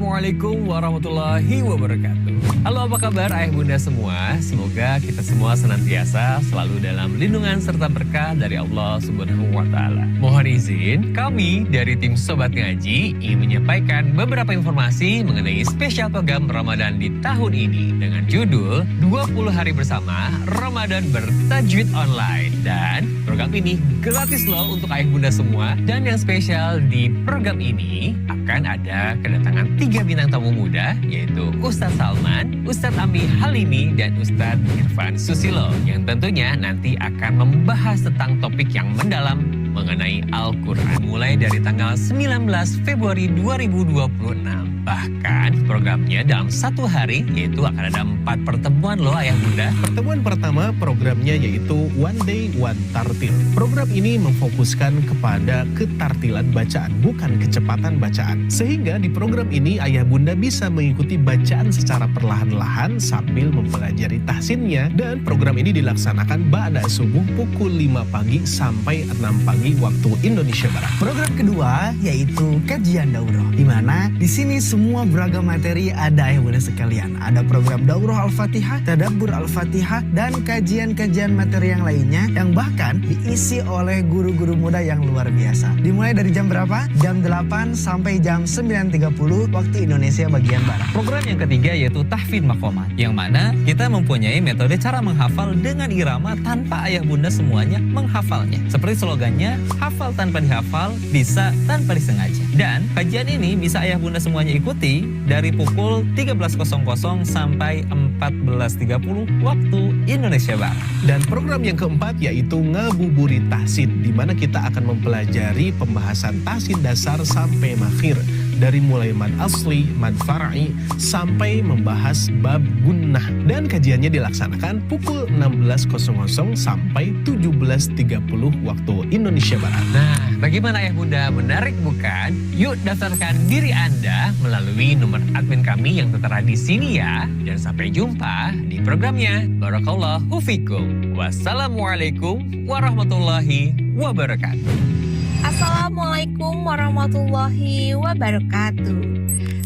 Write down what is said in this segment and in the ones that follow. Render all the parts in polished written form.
Assalamualaikum warahmatullahi wabarakatuh. Halo, apa kabar ayah bunda semua? Semoga kita semua senantiasa selalu dalam lindungan serta berkah dari Allah Subhanahu wa Ta'ala. Mohon izin, kami dari tim Sobat Ngaji ingin menyampaikan beberapa informasi mengenai spesial program Ramadan di tahun ini dengan judul 20 Hari Bersama Ramadan Bertajwid Online. Dan program ini gratis loh untuk ayah bunda semua. Dan yang spesial di program ini akan ada kedatangan 3 bintang tamu muda, yaitu Ustadz Salman, Ustadz Ami Halimi, dan Ustadz Irfan Susilo, yang tentunya nanti akan membahas tentang topik yang mendalam mengenai Al-Quran mulai dari tanggal 19 Februari 2026. Bahkan programnya dalam 1 hari, yaitu akan ada 4 pertemuan loh ayah bunda. Pertemuan pertama programnya yaitu One Day One Tartil. Program ini memfokuskan kepada ketartilan bacaan, bukan kecepatan bacaan. Sehingga di program ini ayah bunda bisa mengikuti bacaan secara perlahan-lahan sambil mempelajari tahsinnya. Dan program ini dilaksanakan ba'da subuh pukul 5 pagi sampai 6 pagi waktu Indonesia Barat. Program kedua yaitu kajian daurah, di mana di sini semua beragam materi ada ayah bunda sekalian. Ada program daurah Al-Fatihah, tadabbur Al-Fatihah, dan kajian-kajian materi yang lainnya yang bahkan diisi oleh guru-guru muda yang luar biasa. Dimulai dari jam berapa? Jam 8 sampai jam 9.30 waktu Indonesia bagian Barat. Program yang ketiga yaitu tahfidz maqamat, yang mana kita mempunyai metode cara menghafal dengan irama tanpa ayah bunda semuanya menghafalnya. Seperti slogannya, hafal tanpa dihafal, bisa tanpa disengaja. Dan kajian ini bisa ayah bunda semuanya ikuti dari pukul 13.00 sampai 14.30 waktu Indonesia Barat. Dan program yang keempat yaitu Ngabuburit Tahsin, di mana kita akan mempelajari pembahasan tahsin dasar sampai makhir. Dari mulai mad asli, mad far'i, sampai membahas bab gunnah. Dan kajiannya dilaksanakan pukul 16.00 sampai 17.30 waktu Indonesia Barat. Nah, bagaimana ayah bunda? Menarik bukan? Yuk daftarkan diri Anda melalui nomor admin kami yang tertera di sini ya. Dan sampai jumpa di programnya. Barakallahu fikum. Wassalamualaikum warahmatullahi wabarakatuh. Assalamualaikum warahmatullahi wabarakatuh.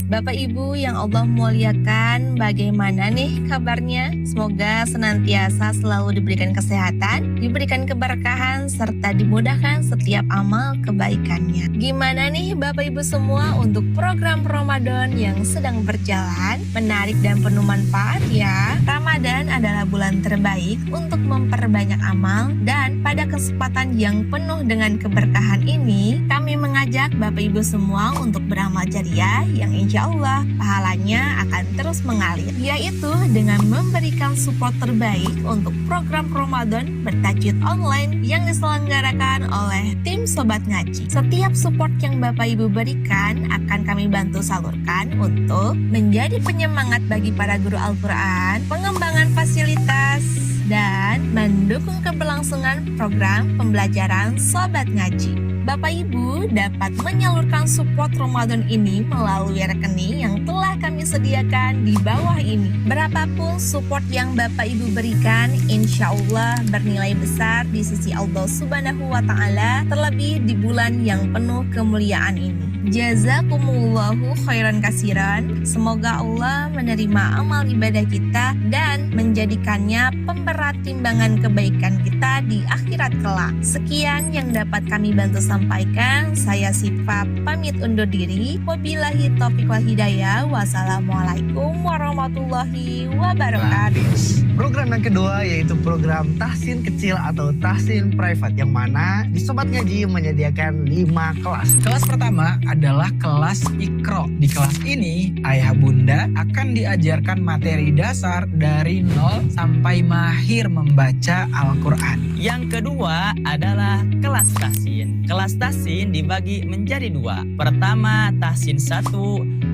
Bapak Ibu yang Allah muliakan, bagaimana nih kabarnya? Semoga senantiasa selalu diberikan kesehatan, diberikan keberkahan, serta dimudahkan setiap amal kebaikannya. Gimana nih Bapak Ibu semua untuk program Ramadan yang sedang berjalan? Menarik dan penuh manfaat ya. Ramadan adalah bulan terbaik untuk memperbanyak amal, dan pada kesempatan yang penuh dengan keberkahan ini, kami mengajak Bapak Ibu semua untuk beramal jariah yang insya Allah pahalanya akan terus mengalir, yaitu dengan memberikan support terbaik untuk program Ramadan bertajwid online yang diselenggarakan oleh tim Sobat Ngaji. Setiap support yang Bapak Ibu berikan akan kami bantu salurkan untuk menjadi penyemangat bagi para guru Al-Quran, pengembangan fasilitas, dan mendukung keberlangsungan program pembelajaran Sobat Ngaji. Bapak Ibu dapat menyalurkan support Ramadan ini melalui rekening yang telah kami sediakan di bawah ini. Berapapun support yang Bapak Ibu berikan, insya Allah bernilai besar di sisi Allah Subhanahu wa Ta'ala, terlebih di bulan yang penuh kemuliaan ini. Jazakumullahu khairan kasiran. Semoga Allah menerima amal ibadah kita dan menjadikannya pemberat timbangan kebaikan kita di akhirat kelak. Sekian yang dapat kami bantu sampaikan. Saya Sifa pamit undur diri. Wabillahi taufiq wal hidayah. Wassalamualaikum warahmatullahi wabarakatuh. Program yang kedua yaitu program tahsin kecil atau tahsin private, yang mana di Sobat Ngaji menyediakan 5 kelas. Kelas pertama adalah kelas Iqra. Di kelas ini, ayah bunda akan diajarkan materi dasar dari 0 sampai mahir membaca Al-Quran. Yang kedua adalah kelas tahsin. Kelas tahsin dibagi menjadi 2. Pertama, tahsin 1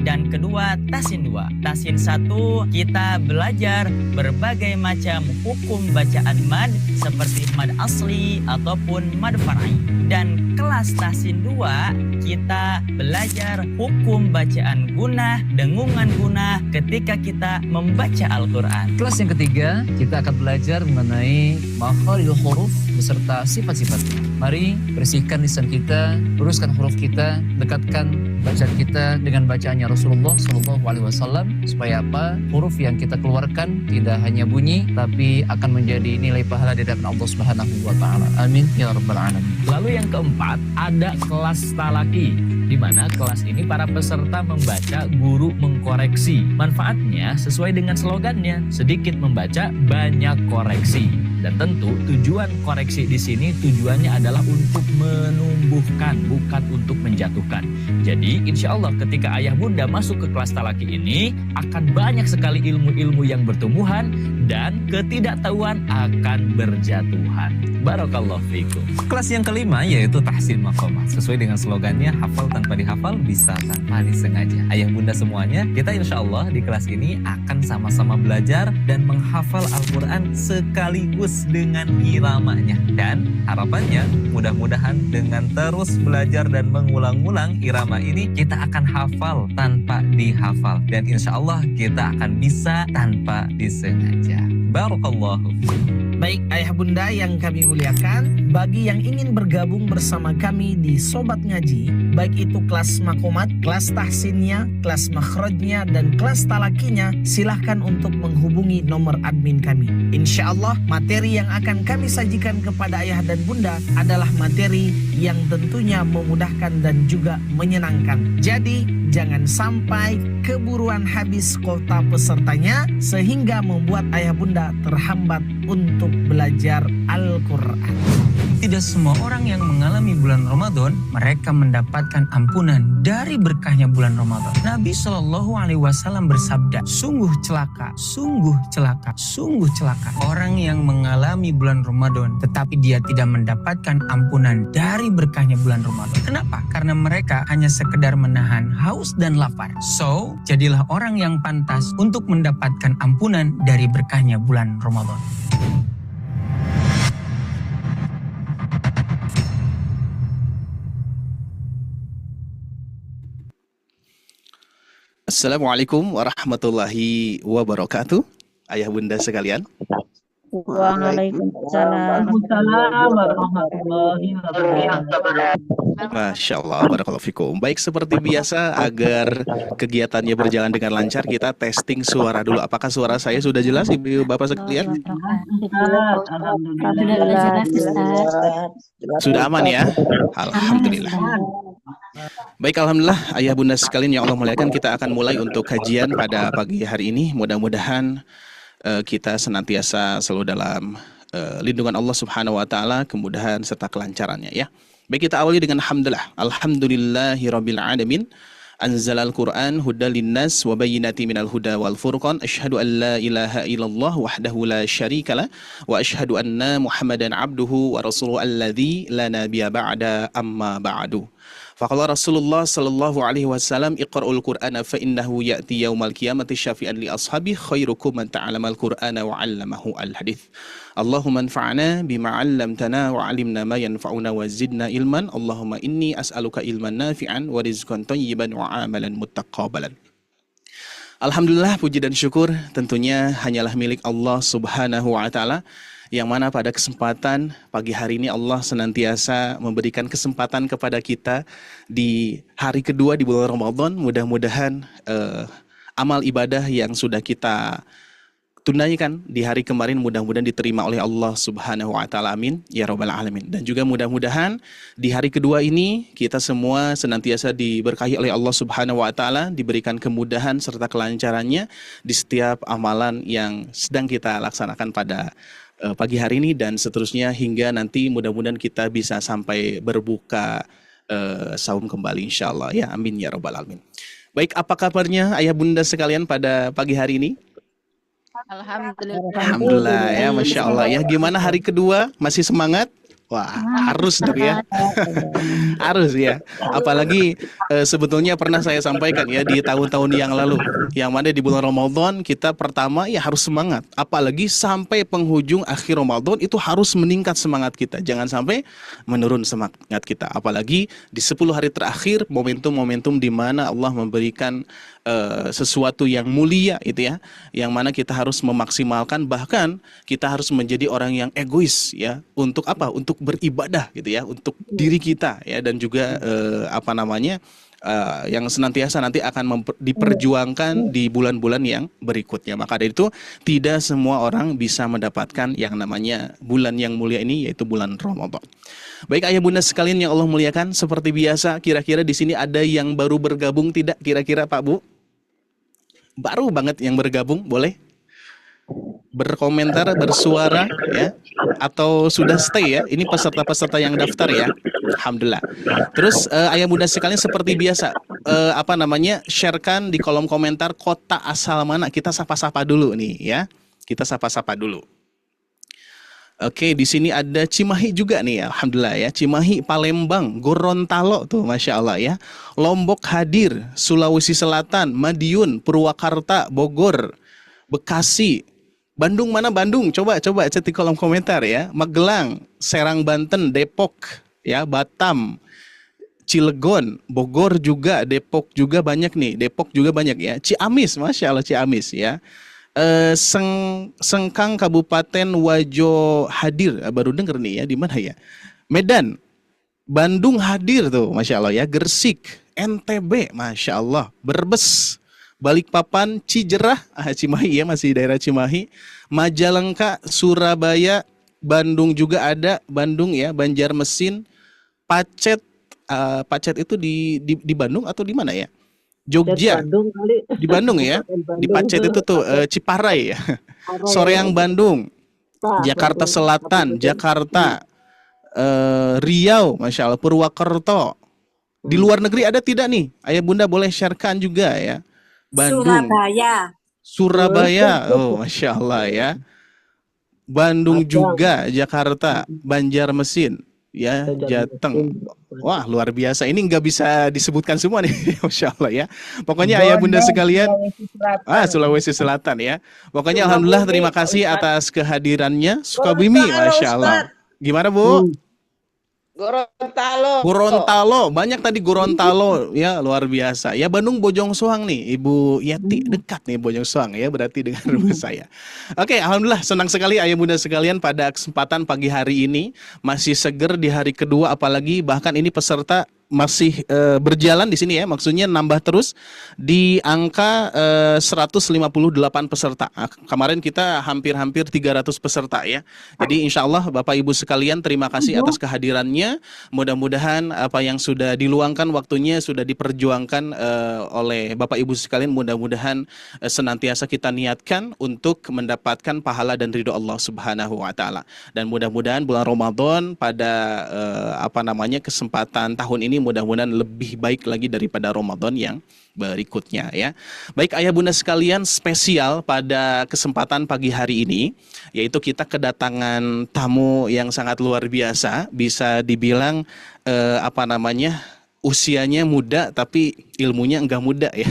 dan kedua, tahsin 2. Tahsin 1 kita belajar berbagai macam hukum bacaan mad seperti mad asli ataupun mad far'i. Dan kelas tahsin 2 kita belajar hukum bacaan gunah, dengungan gunah ketika kita membaca Al-Quran. Kelas yang ketiga, kita akan belajar mengenai makharijul huruf beserta sifat-sifatnya. Mari bersihkan lisan kita, luruskan huruf kita, dekatkan bacaan kita dengan bacaannya Rasulullah Shallallahu Alaihi Wasallam, supaya apa? Huruf yang kita keluarkan tidak hanya bunyi, tapi akan menjadi nilai pahala di hadapan Allah Subhanahu Wa Taala. Amin ya rabbal alamin. Lalu yang keempat, ada kelas talaki, di mana kelas ini para peserta membaca, guru mengkoreksi. Manfaatnya sesuai dengan slogannya, sedikit membaca, banyak koreksi. Dan tentu tujuan koreksi di sini tujuannya adalah untuk menumbuhkan, bukan untuk menjatuhkan. Jadi insya Allah ketika ayah bunda masuk ke kelas talaki ini, akan banyak sekali ilmu-ilmu yang bertumbuhan dan ketidaktahuan akan berjatuhan. Barakallahu fikum. Kelas yang kelima yaitu tahsin maqamat. Sesuai dengan slogannya, hafal tanpa dihafal, bisa tanpa disengaja. Ayah bunda semuanya, kita insya Allah di kelas ini akan sama-sama belajar dan menghafal Al-Quran sekaligus dengan iramanya. Dan harapannya mudah-mudahan dengan terus belajar dan mengulang-ulang irama ini, kita akan hafal tanpa dihafal. Dan insya Allah kita akan bisa tanpa disengaja. Barakallahu. Baik ayah bunda yang kami muliakan, bagi yang ingin bergabung bersama kami di Sobat Ngaji, baik itu kelas makomat, kelas tahsinnya, kelas makhrajnya, dan kelas talakinya, silahkan untuk menghubungi nomor admin kami. Insya Allah materi yang akan kami sajikan kepada ayah dan bunda adalah materi yang tentunya memudahkan dan juga menyenangkan. Jadi jangan sampai keburuan habis kuota pesertanya sehingga membuat ayah bunda terhambat untuk belajar Al-Quran. Tidak semua orang yang mengalami bulan Ramadan mereka mendapatkan ampunan dari berkahnya bulan Ramadan. Nabi Shallallahu Alaihi Wasallam bersabda, sungguh celaka, sungguh celaka, sungguh celaka orang yang mengalami bulan Ramadan tetapi dia tidak mendapatkan ampunan dari berkahnya bulan Ramadan. Kenapa? Karena mereka hanya sekedar menahan haus dan lapar. So, jadilah orang yang pantas untuk mendapatkan ampunan dari berkahnya bulan Ramadan. Assalamualaikum warahmatullahi wabarakatuh. Ayah bunda sekalian. Waalaikumsalam warahmatullahi wabarakatuh. Masya Allah, barakallahu fikum. Baik, seperti biasa, agar kegiatannya berjalan dengan lancar, kita testing suara dulu. Apakah suara saya sudah jelas, ibu bapak sekalian? Sudah aman ya? Alhamdulillah. Baik, alhamdulillah ayah bunda sekalian yang Allah muliakan, kita akan mulai untuk kajian pada pagi hari ini. Mudah-mudahan kita senantiasa selalu dalam lindungan Allah Subhanahu wa taala, kemudahan serta kelancarannya ya. Baik, kita awali dengan alhamdulillah. Alhamdulillahirabbil alamin. Anzalal Qur'an hudal linnas wa bayyinatin minal huda wal furqan. Asyhadu an la ilaha illallah wahdahu la syarikalah wa asyhadu anna Muhammadan abduhu wa rasuluhu alladzi la nabiyya ba'da amma ba'du. Faqala Rasulullah sallallahu alaihi wasallam, iqra'ul Qur'ana fa innahu ya'ti yaumal qiyamati syafi'an li ashabi khairukum man ta'allamal Qur'ana wa 'allamahu al-hadits. Allahumma anfa'na bima 'allamtana wa 'allimna ma yanfa'una wa zidna ilman. Allahumma inni as'aluka ilman nafi'an wa rizqan thayyiban wa 'amalan muttaqabbalan. Alhamdulillah, puji dan syukur tentunya hanyalah milik Allah Subhanahu wa taala, yang mana pada kesempatan pagi hari ini Allah senantiasa memberikan kesempatan kepada kita di hari kedua di bulan Ramadan. Mudah-mudahan amal ibadah yang sudah kita tunaikan di hari kemarin mudah-mudahan diterima oleh Allah Subhanahu wa taala. Amin ya rabbal alamin. Dan juga mudah-mudahan di hari kedua ini kita semua senantiasa diberkahi oleh Allah Subhanahu wa taala, diberikan kemudahan serta kelancarannya di setiap amalan yang sedang kita laksanakan pada pagi hari ini dan seterusnya hingga nanti mudah-mudahan kita bisa sampai berbuka saum kembali insyaallah ya. Amin ya rabbal alamin. Baik, apa kabarnya ayah bunda sekalian pada pagi hari ini? Alhamdulillah ya, masya Allah ya. Gimana hari kedua, masih semangat? Wah, harus dong ya. Harus ya. Apalagi sebetulnya pernah saya sampaikan ya di tahun-tahun yang lalu, yang mana di bulan Ramadan kita pertama ya harus semangat. Apalagi sampai penghujung akhir Ramadan itu harus meningkat semangat kita. Jangan sampai menurun semangat kita. Apalagi di 10 hari terakhir, momentum-momentum di mana Allah memberikan sesuatu yang mulia itu ya, yang mana kita harus memaksimalkan, bahkan kita harus menjadi orang yang egois ya, untuk apa? Untuk beribadah gitu ya, untuk diri kita ya, dan juga yang senantiasa nanti akan diperjuangkan di bulan-bulan yang berikutnya. Maka dari itu tidak semua orang bisa mendapatkan yang namanya bulan yang mulia ini, yaitu bulan Ramadan. Baik ayah bunda sekalian yang Allah muliakan, seperti biasa kira-kira di sini ada yang baru bergabung tidak kira-kira Pak Bu? Baru banget yang bergabung, boleh berkomentar, bersuara ya, atau sudah stay ya. Ini peserta-peserta yang daftar ya. Alhamdulillah. Terus ayah bunda sekalian seperti biasa sharekan di kolom komentar kota asal mana. Kita sapa-sapa dulu nih ya. Kita sapa-sapa dulu. Oke, di sini ada Cimahi juga nih, alhamdulillah ya. Cimahi, Palembang, Gorontalo tuh, masya Allah ya. Lombok hadir, Sulawesi Selatan, Madiun, Purwakarta, Bogor, Bekasi, Bandung mana Bandung? Coba cek di kolom komentar ya. Magelang, Serang Banten, Depok, ya, Batam, Cilegon, Bogor juga, Depok juga banyak nih. Depok juga banyak ya. Ciamis, masya Allah Ciamis ya. Sengkang Kabupaten Wajo hadir, baru denger nih ya, di mana ya? Medan, Bandung hadir tuh, masya Allah ya. Gresik, NTB, masya Allah. Brebes, Balikpapan, Cijerah, Cimahi ya, masih daerah Cimahi, Majalengka, Surabaya, Bandung juga ada, Bandung ya, Banjarmasin, Pacet, Pacet itu di Bandung atau di mana ya? Jogja, di Bandung ya, di Pacet itu tuh Ciparai ya, Soreang Bandung, Jakarta Selatan, Jakarta, Riau, masya Allah, Purwakarta. Di luar negeri ada tidak nih? Ayah bunda boleh sharekan juga ya. Bandung, Surabaya, oh masya Allah ya. Bandung juga, Jakarta, Banjarmasin, ya, Jateng. Wah luar biasa. Ini nggak bisa disebutkan semua nih, masya Allah ya. Pokoknya ayah bunda sekalian, Sulawesi Selatan ya. Pokoknya alhamdulillah terima kasih atas kehadirannya. Sukabumi, masya Allah. Gimana Bu? Gorontalo, banyak tadi Gorontalo ya, luar biasa. Ya Bandung Bojong Soang nih, Ibu Yati dekat nih Bojong Soang ya, berarti dengan rumah saya. Oke, alhamdulillah senang sekali ayah bunda sekalian pada kesempatan pagi hari ini masih seger di hari kedua, apalagi bahkan ini peserta masih berjalan di sini ya, maksudnya nambah terus di angka 158 peserta. Kemarin kita hampir 300 peserta ya. Jadi insya Allah Bapak Ibu sekalian terima kasih atas kehadirannya. Mudah-mudahan apa yang sudah diluangkan waktunya sudah diperjuangkan oleh Bapak Ibu sekalian. Mudah-mudahan senantiasa kita niatkan untuk mendapatkan pahala dan ridho Allah Subhanahu wa taala. Dan mudah-mudahan bulan Ramadan pada kesempatan tahun ini mudah-mudahan lebih baik lagi daripada Ramadan yang berikutnya ya. Baik ayah bunda sekalian, spesial pada kesempatan pagi hari ini yaitu kita kedatangan tamu yang sangat luar biasa, bisa dibilang usianya muda tapi ilmunya enggak muda ya.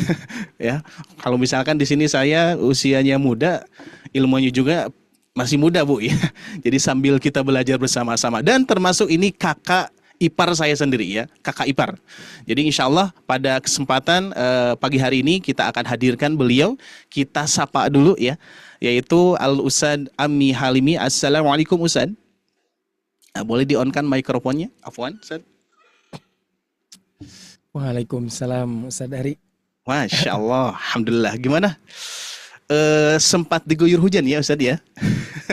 Ya. Kalau misalkan di sini saya usianya muda, ilmunya juga masih muda Bu ya. Jadi sambil kita belajar bersama-sama, dan termasuk ini kakak ipar saya sendiri ya, kakak ipar. Jadi insya Allah pada kesempatan pagi hari ini kita akan hadirkan beliau. Kita sapa dulu ya, yaitu Al-Ustadz Ammi Halimi. Assalamualaikum Ustadz. Boleh di-on-kan mikrofonnya, afwan Ustadz. Waalaikumsalam Ustadz Ari. Masya Allah, alhamdulillah. Gimana? Sempat diguyur hujan ya Ustadz ya?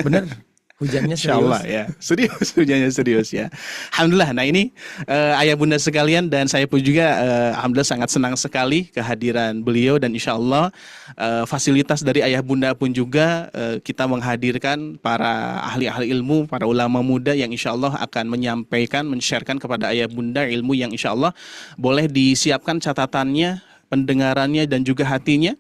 Bener. Hujannya serius. Insyaallah ya. Serius, hujannya serius ya. Alhamdulillah. Nah ini ayah bunda sekalian dan saya pun juga alhamdulillah sangat senang sekali kehadiran beliau, dan insyaallah fasilitas dari ayah bunda pun juga kita menghadirkan para ahli-ahli ilmu, para ulama muda yang insyaallah akan menyampaikan, men-sharekan kepada ayah bunda ilmu yang insyaallah boleh disiapkan catatannya, pendengarannya dan juga hatinya.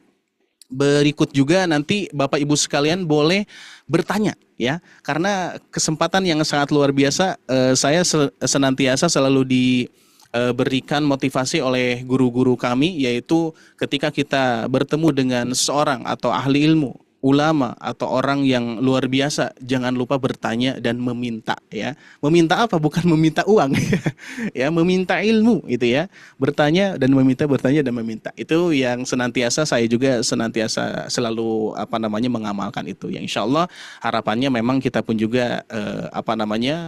Berikut juga nanti Bapak Ibu sekalian boleh bertanya ya, karena kesempatan yang sangat luar biasa. Saya senantiasa selalu diberikan motivasi oleh guru-guru kami, yaitu ketika kita bertemu dengan seorang atau ahli ilmu, ulama atau orang yang luar biasa jangan lupa bertanya dan meminta ya. Meminta apa? Bukan meminta uang ya, meminta ilmu itu ya. Bertanya dan meminta, bertanya dan meminta. Itu yang senantiasa saya juga senantiasa selalu mengamalkan itu. Yang insya Allah harapannya memang kita pun juga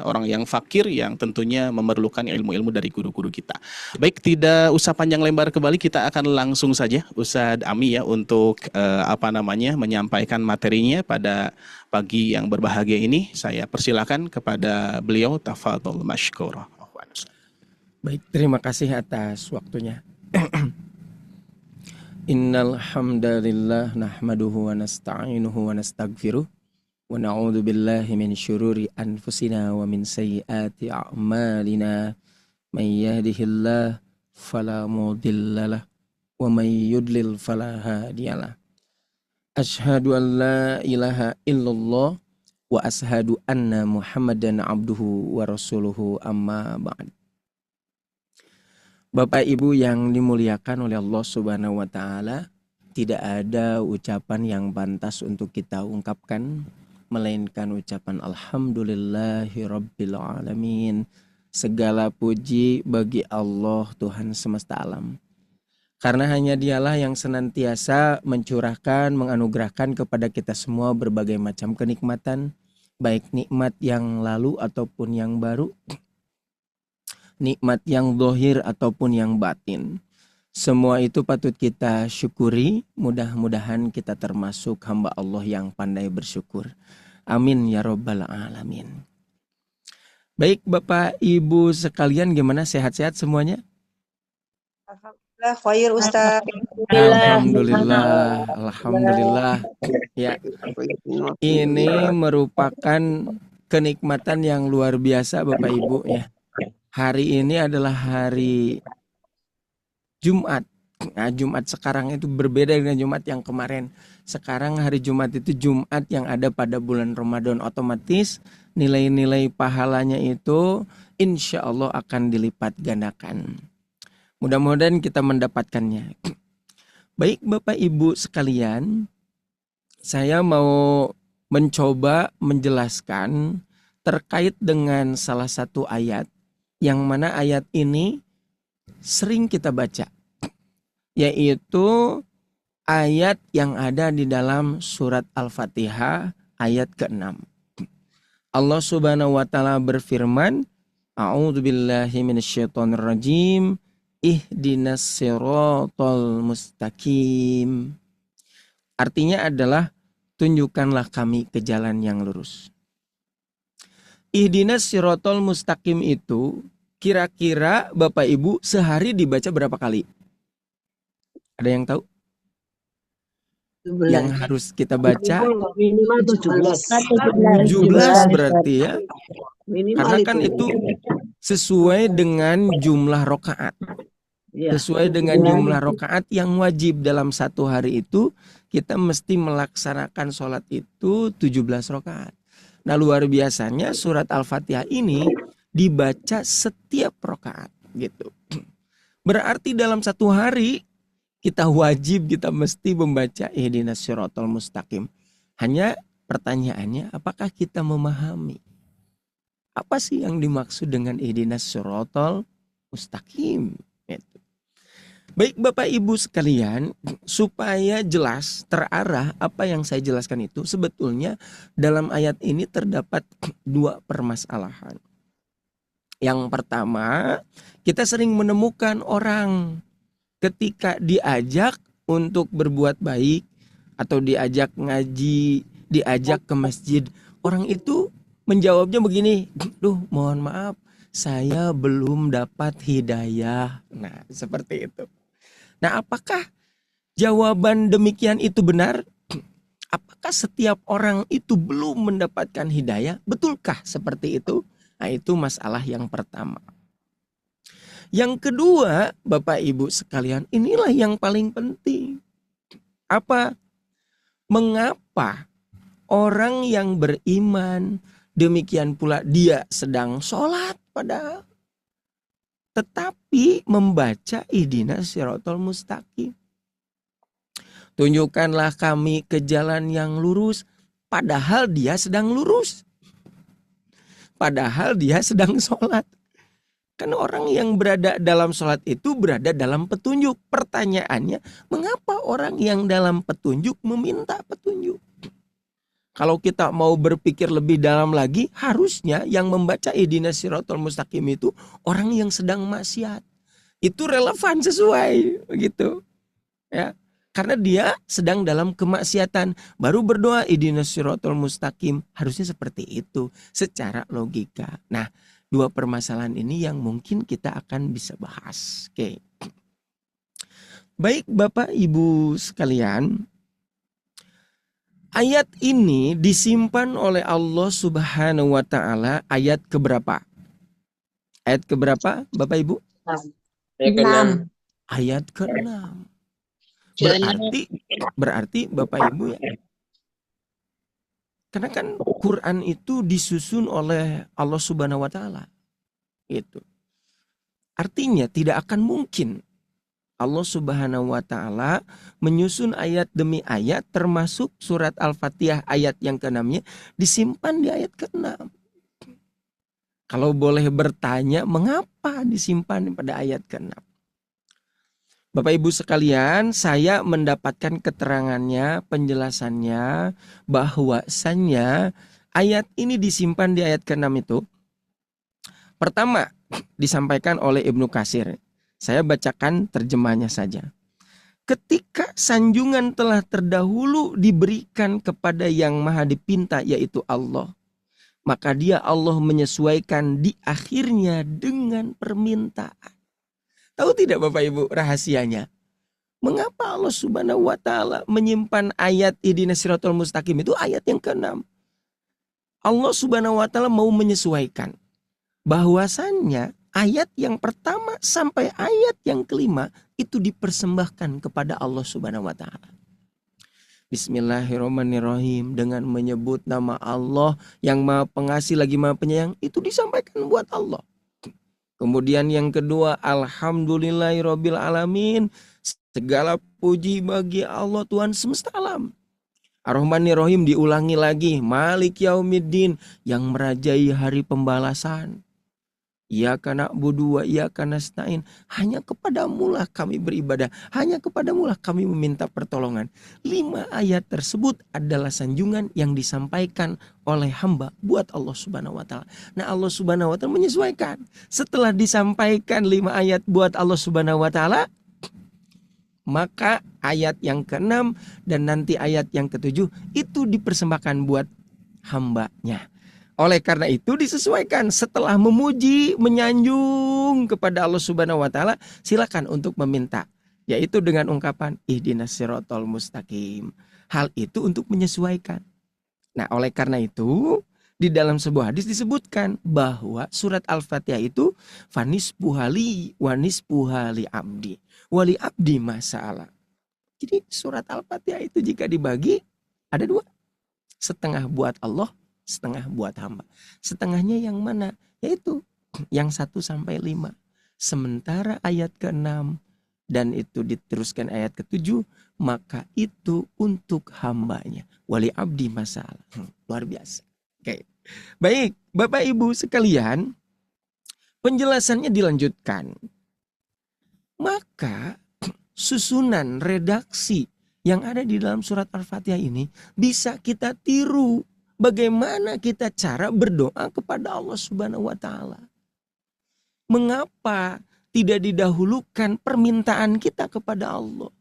orang yang fakir yang tentunya memerlukan ilmu-ilmu dari guru-guru kita. Baik, tidak usah panjang lebar kembali, kita akan langsung saja Ustadz Ami ya untuk menyampaikan materinya pada pagi yang berbahagia ini. Saya persilakan kepada beliau, tafadhol masykurah. Baik, terima kasih atas waktunya. Innal hamdalillah nahmaduhu wa nasta'inuhu wa nastaghfiruh wa na'udzu billahi min syururi anfusina wa min sayyiati a'malina. May yahdihillahu fala mudhillalah wa may yudlil fala hadiyalah. Asyhadu an la ilaha illallah wa asyhadu anna Muhammadan abduhu wa rasuluhu amma ba'd. Bapak Ibu yang dimuliakan oleh Allah Subhanahu wa taala, tidak ada ucapan yang pantas untuk kita ungkapkan melainkan ucapan alhamdulillahi rabbil alamin. Segala puji bagi Allah Tuhan semesta alam. Karena hanya Dialah yang senantiasa mencurahkan, menganugerahkan kepada kita semua berbagai macam kenikmatan, baik nikmat yang lalu ataupun yang baru, nikmat yang zahir ataupun yang batin. Semua itu patut kita syukuri, mudah-mudahan kita termasuk hamba Allah yang pandai bersyukur. Amin ya rabbal alamin. Baik Bapak Ibu sekalian, gimana, sehat-sehat semuanya? Khair Ustaz. Alhamdulillah, alhamdulillah. Ya, ini merupakan kenikmatan yang luar biasa Bapak Ibu ya. Hari ini adalah hari Jumat. Nah, Jumat sekarang itu berbeda dengan Jumat yang kemarin. Sekarang hari Jumat itu Jumat yang ada pada bulan Ramadan. Otomatis nilai-nilai pahalanya itu insya Allah akan dilipat gandakan. Mudah-mudahan kita mendapatkannya. Baik Bapak Ibu sekalian, saya mau mencoba menjelaskan terkait dengan salah satu ayat yang mana ayat ini sering kita baca, yaitu ayat yang ada di dalam surat Al-Fatihah ayat ke-6. Allah Subhanahu wa taala berfirman, A'udzubillahi minasyaitonirrajim. Ihdinas siratal mustaqim. Artinya adalah tunjukkanlah kami ke jalan yang lurus. Ihdinas siratal mustaqim itu kira-kira Bapak Ibu sehari dibaca berapa kali? Ada yang tahu? Yang harus kita baca Minimal 17. 17 berarti ya. Karena kan itu sesuai dengan jumlah rokaat. Sesuai dengan jumlah rokaat yang wajib dalam satu hari itu, kita mesti melaksanakan sholat itu 17 rokaat. Nah luar biasanya surat Al-Fatihah ini dibaca setiap rokaat gitu. Berarti dalam satu hari kita mesti membaca ihdinas siratal mustaqim. Hanya pertanyaannya, apakah kita memahami apa sih yang dimaksud dengan ihdinas siratal mustaqim? Baik Bapak Ibu sekalian, supaya jelas terarah apa yang saya jelaskan itu, sebetulnya dalam ayat ini terdapat dua permasalahan. Yang pertama, kita sering menemukan orang ketika diajak untuk berbuat baik atau diajak ngaji, diajak ke masjid, orang itu menjawabnya begini, duh mohon maaf, saya belum dapat hidayah. Nah seperti itu. Nah apakah jawaban demikian itu benar? Apakah setiap orang itu belum mendapatkan hidayah? Betulkah seperti itu? Nah itu masalah yang pertama. Yang kedua Bapak Ibu sekalian, inilah yang paling penting. Apa? Mengapa orang yang beriman, demikian pula dia sedang sholat padahal, tetapi membaca ihdinas siratal mustaqim. Tunjukkanlah kami ke jalan yang lurus. Padahal dia sedang lurus. Padahal dia sedang sholat. Kan orang yang berada dalam sholat itu berada dalam petunjuk. Pertanyaannya, mengapa orang yang dalam petunjuk meminta petunjuk? Kalau kita mau berpikir lebih dalam lagi, harusnya yang membaca ihdinas siratal mustaqim itu orang yang sedang maksiat. Itu relevan sesuai begitu. Ya. Karena dia sedang dalam kemaksiatan, baru berdoa ihdinas siratal mustaqim. Harusnya seperti itu secara logika. Nah, dua permasalahan ini yang mungkin kita akan bisa bahas. Oke. Baik Bapak Ibu sekalian, ayat ini disimpan oleh Allah Subhanahu wa taala ayat keberapa? Ayat keberapa Bapak Ibu? 6. Ayat ke-6. Berarti Bapak Ibu ya. Karena kan Quran itu disusun oleh Allah Subhanahu wa taala. Itu. Artinya tidak akan mungkin Allah Subhanahu wa taala menyusun ayat demi ayat, termasuk surat Al-Fatihah ayat yang ke-6-nya disimpan di ayat ke-6. Kalau boleh bertanya, mengapa disimpan pada ayat ke-6? Bapak Ibu sekalian, saya mendapatkan keterangannya, penjelasannya, bahwasannya ayat ini disimpan di ayat ke-6 itu. Pertama, disampaikan oleh Ibnu Katsir. Saya bacakan terjemahnya saja. Ketika sanjungan telah terdahulu diberikan kepada yang maha dipinta, yaitu Allah, maka dia Allah menyesuaikan di akhirnya dengan permintaan. Tahu tidak Bapak Ibu rahasianya? Mengapa Allah Subhanahu wa taala menyimpan ayat ihdinas siratal mustaqim itu ayat yang ke-6? Allah Subhanahu wa taala mau menyesuaikan bahwasannya ayat yang pertama sampai ayat yang ke-5 itu dipersembahkan kepada Allah Subhanahu wa taala. Bismillahirrahmanirrahim, dengan menyebut nama Allah yang Maha Pengasih lagi Maha Penyayang, itu disampaikan buat Allah. Kemudian yang kedua, alhamdulillahirabbil alamin, segala puji bagi Allah Tuhan semesta alam. Ar-Rahmanir-Rahim diulangi lagi, Malik Yaumiddin, yang merajai hari pembalasan. Iyyaka na'budu wa iyyaka nasta'in, hanya kepadamulah kami beribadah, hanya kepadamulah kami meminta pertolongan. 5 ayat tersebut adalah sanjungan yang disampaikan oleh hamba buat Allah Subhanahu wa taala. Nah, Allah Subhanahu wa taala menyesuaikan. Setelah disampaikan 5 ayat buat Allah Subhanahu wa taala, maka ayat yang ke-6 dan nanti ayat yang ke-7 itu dipersembahkan buat hambanya. Oleh karena itu disesuaikan, setelah memuji, menyanjung kepada Allah Subhanahu wa taala, silakan untuk meminta, yaitu dengan ungkapan ihdinas siratal mustaqim. Hal itu untuk menyesuaikan. Nah, oleh karena itu di dalam sebuah hadis disebutkan bahwa surat Al-Fatihah itu fanisbuhali wanisbuhali abdi wali abdi masalah. Jadi surat Al-Fatihah itu jika dibagi ada 2. Setengah buat Allah, setengah buat hamba. Setengahnya yang mana? Yaitu yang 1 sampai 5. Sementara ayat ke-6 dan itu diteruskan ayat ke-7, maka itu untuk hambanya. Wali abdi masalah. Luar biasa. Oke. Baik, Bapak Ibu sekalian, penjelasannya dilanjutkan. Maka susunan redaksi yang ada di dalam surat Al-Fatihah ini bisa kita tiru. Bagaimana kita cara berdoa kepada Allah Subhanahu wa taala? Mengapa tidak didahulukan permintaan kita kepada Allah?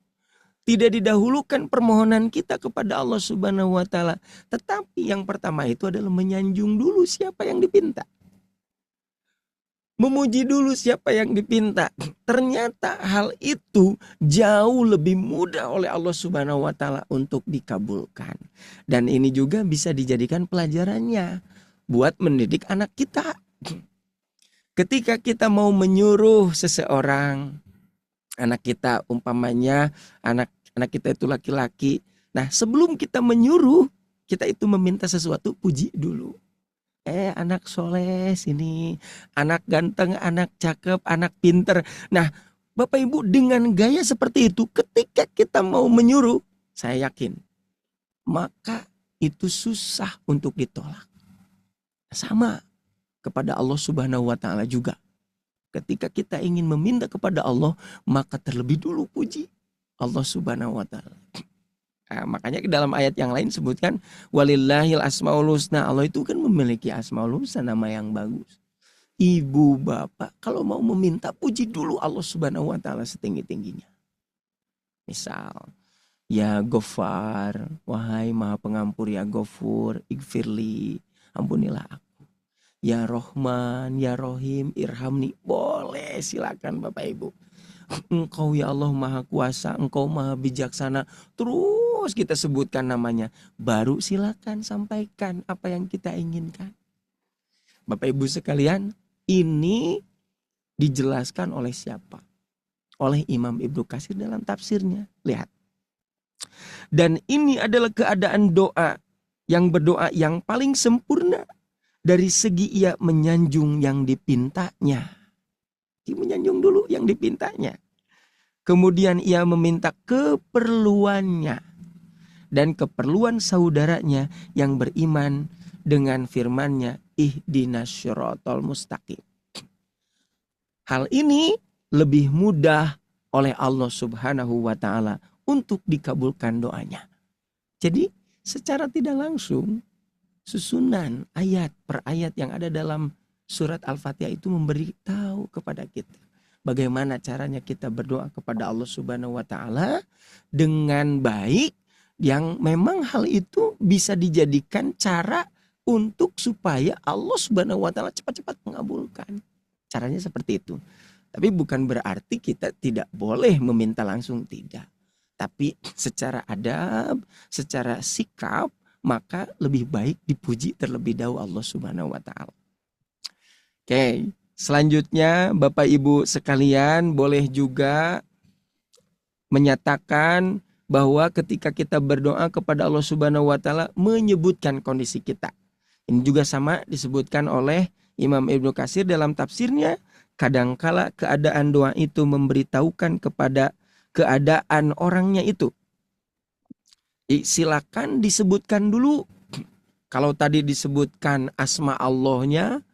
Tidak didahulukan permohonan kita kepada Allah Subhanahu wa taala. Tetapi yang pertama itu adalah menyanjung dulu siapa yang dipinta. Memuji dulu siapa yang dipinta. Ternyata hal itu jauh lebih mudah oleh Allah Subhanahu wa taala untuk dikabulkan. Dan ini juga bisa dijadikan pelajarannya buat mendidik anak kita. Ketika kita mau menyuruh seseorang, anak kita umpamanya anak kita itu laki-laki. Nah, sebelum kita menyuruh, kita itu meminta sesuatu, puji dulu. Anak soleh sini, anak ganteng, anak cakep, anak pinter. Nah, Bapak Ibu dengan gaya seperti itu, ketika kita mau menyuruh, saya yakin, maka itu susah untuk ditolak. Sama kepada Allah Subhanahu wa taala juga. Ketika kita ingin meminta kepada Allah, maka terlebih dulu puji Allah Subhanahu wa taala. Nah, makanya dalam ayat yang lain sebutkan walillahil asmaul husna. Allah itu kan memiliki asmaul husna, nama yang bagus. Ibu bapak kalau mau meminta, puji dulu Allah Subhanahu wa taala setinggi-tingginya. Misal, ya Ghaffar, wahai Maha Pengampur, ya Ghafur, Ighfirli, ampunilah aku. Ya Rahman, ya Rahim, irhamni. Boleh, silakan Bapak Ibu. Engkau ya Allah Maha Kuasa, Engkau Maha Bijaksana. Terus kita sebutkan namanya. Baru silakan sampaikan apa yang kita inginkan. Bapak Ibu sekalian, ini dijelaskan oleh siapa? Oleh Imam Ibnu Katsir dalam tafsirnya. Lihat. Dan ini adalah keadaan doa yang berdoa yang paling sempurna dari segi ia menyanjung yang dipintanya. Dia menyanjung dulu yang dipintanya. Kemudian ia meminta keperluannya dan keperluan saudaranya yang beriman dengan firman-Nya, ihdinas syiratal mustaqim. Hal ini lebih mudah oleh Allah Subhanahu wa taala untuk dikabulkan doanya. Jadi secara tidak langsung susunan ayat per ayat yang ada dalam surat Al-Fatihah itu memberitahu kepada kita bagaimana caranya kita berdoa kepada Allah Subhanahu wa taala dengan baik, yang memang hal itu bisa dijadikan cara untuk supaya Allah Subhanahu wa taala cepat-cepat mengabulkan. Caranya seperti itu. Tapi bukan berarti kita tidak boleh meminta langsung, tidak. Tapi secara adab, secara sikap, maka lebih baik dipuji terlebih dahulu Allah Subhanahu wa taala. Oke, selanjutnya Bapak Ibu sekalian boleh juga menyatakan bahwa ketika kita berdoa kepada Allah Subhanahu wa taala menyebutkan kondisi kita. Ini juga sama disebutkan oleh Imam Ibnu Katsir dalam tafsirnya. Kadangkala keadaan doa itu memberitahukan kepada keadaan orangnya itu. Silakan disebutkan dulu. Kalau tadi disebutkan asma Allahnya,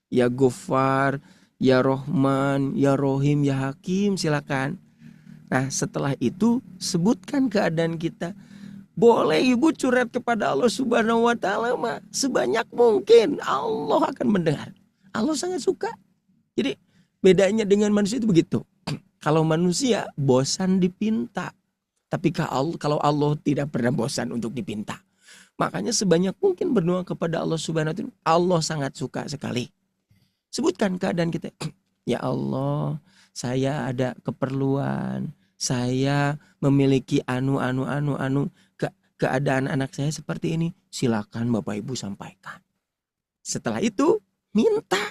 ya Ghaffar, ya Rahman, ya Rahim, ya Hakim, silakan. Nah, setelah itu sebutkan keadaan kita. Boleh ibu curhat kepada Allah Subhanahu wa taala mah sebanyak mungkin, Allah akan mendengar. Allah sangat suka. Jadi bedanya dengan manusia itu begitu. Kalau manusia bosan dipinta, tapi kalau Allah tidak pernah bosan untuk dipinta. Makanya sebanyak mungkin berdoa kepada Allah Subhanahu wa taala. Allah sangat suka sekali. Sebutkan keadaan kita. Ya Allah, saya ada keperluan, saya memiliki keadaan anak saya seperti ini. Silakan Bapak Ibu sampaikan. Setelah itu minta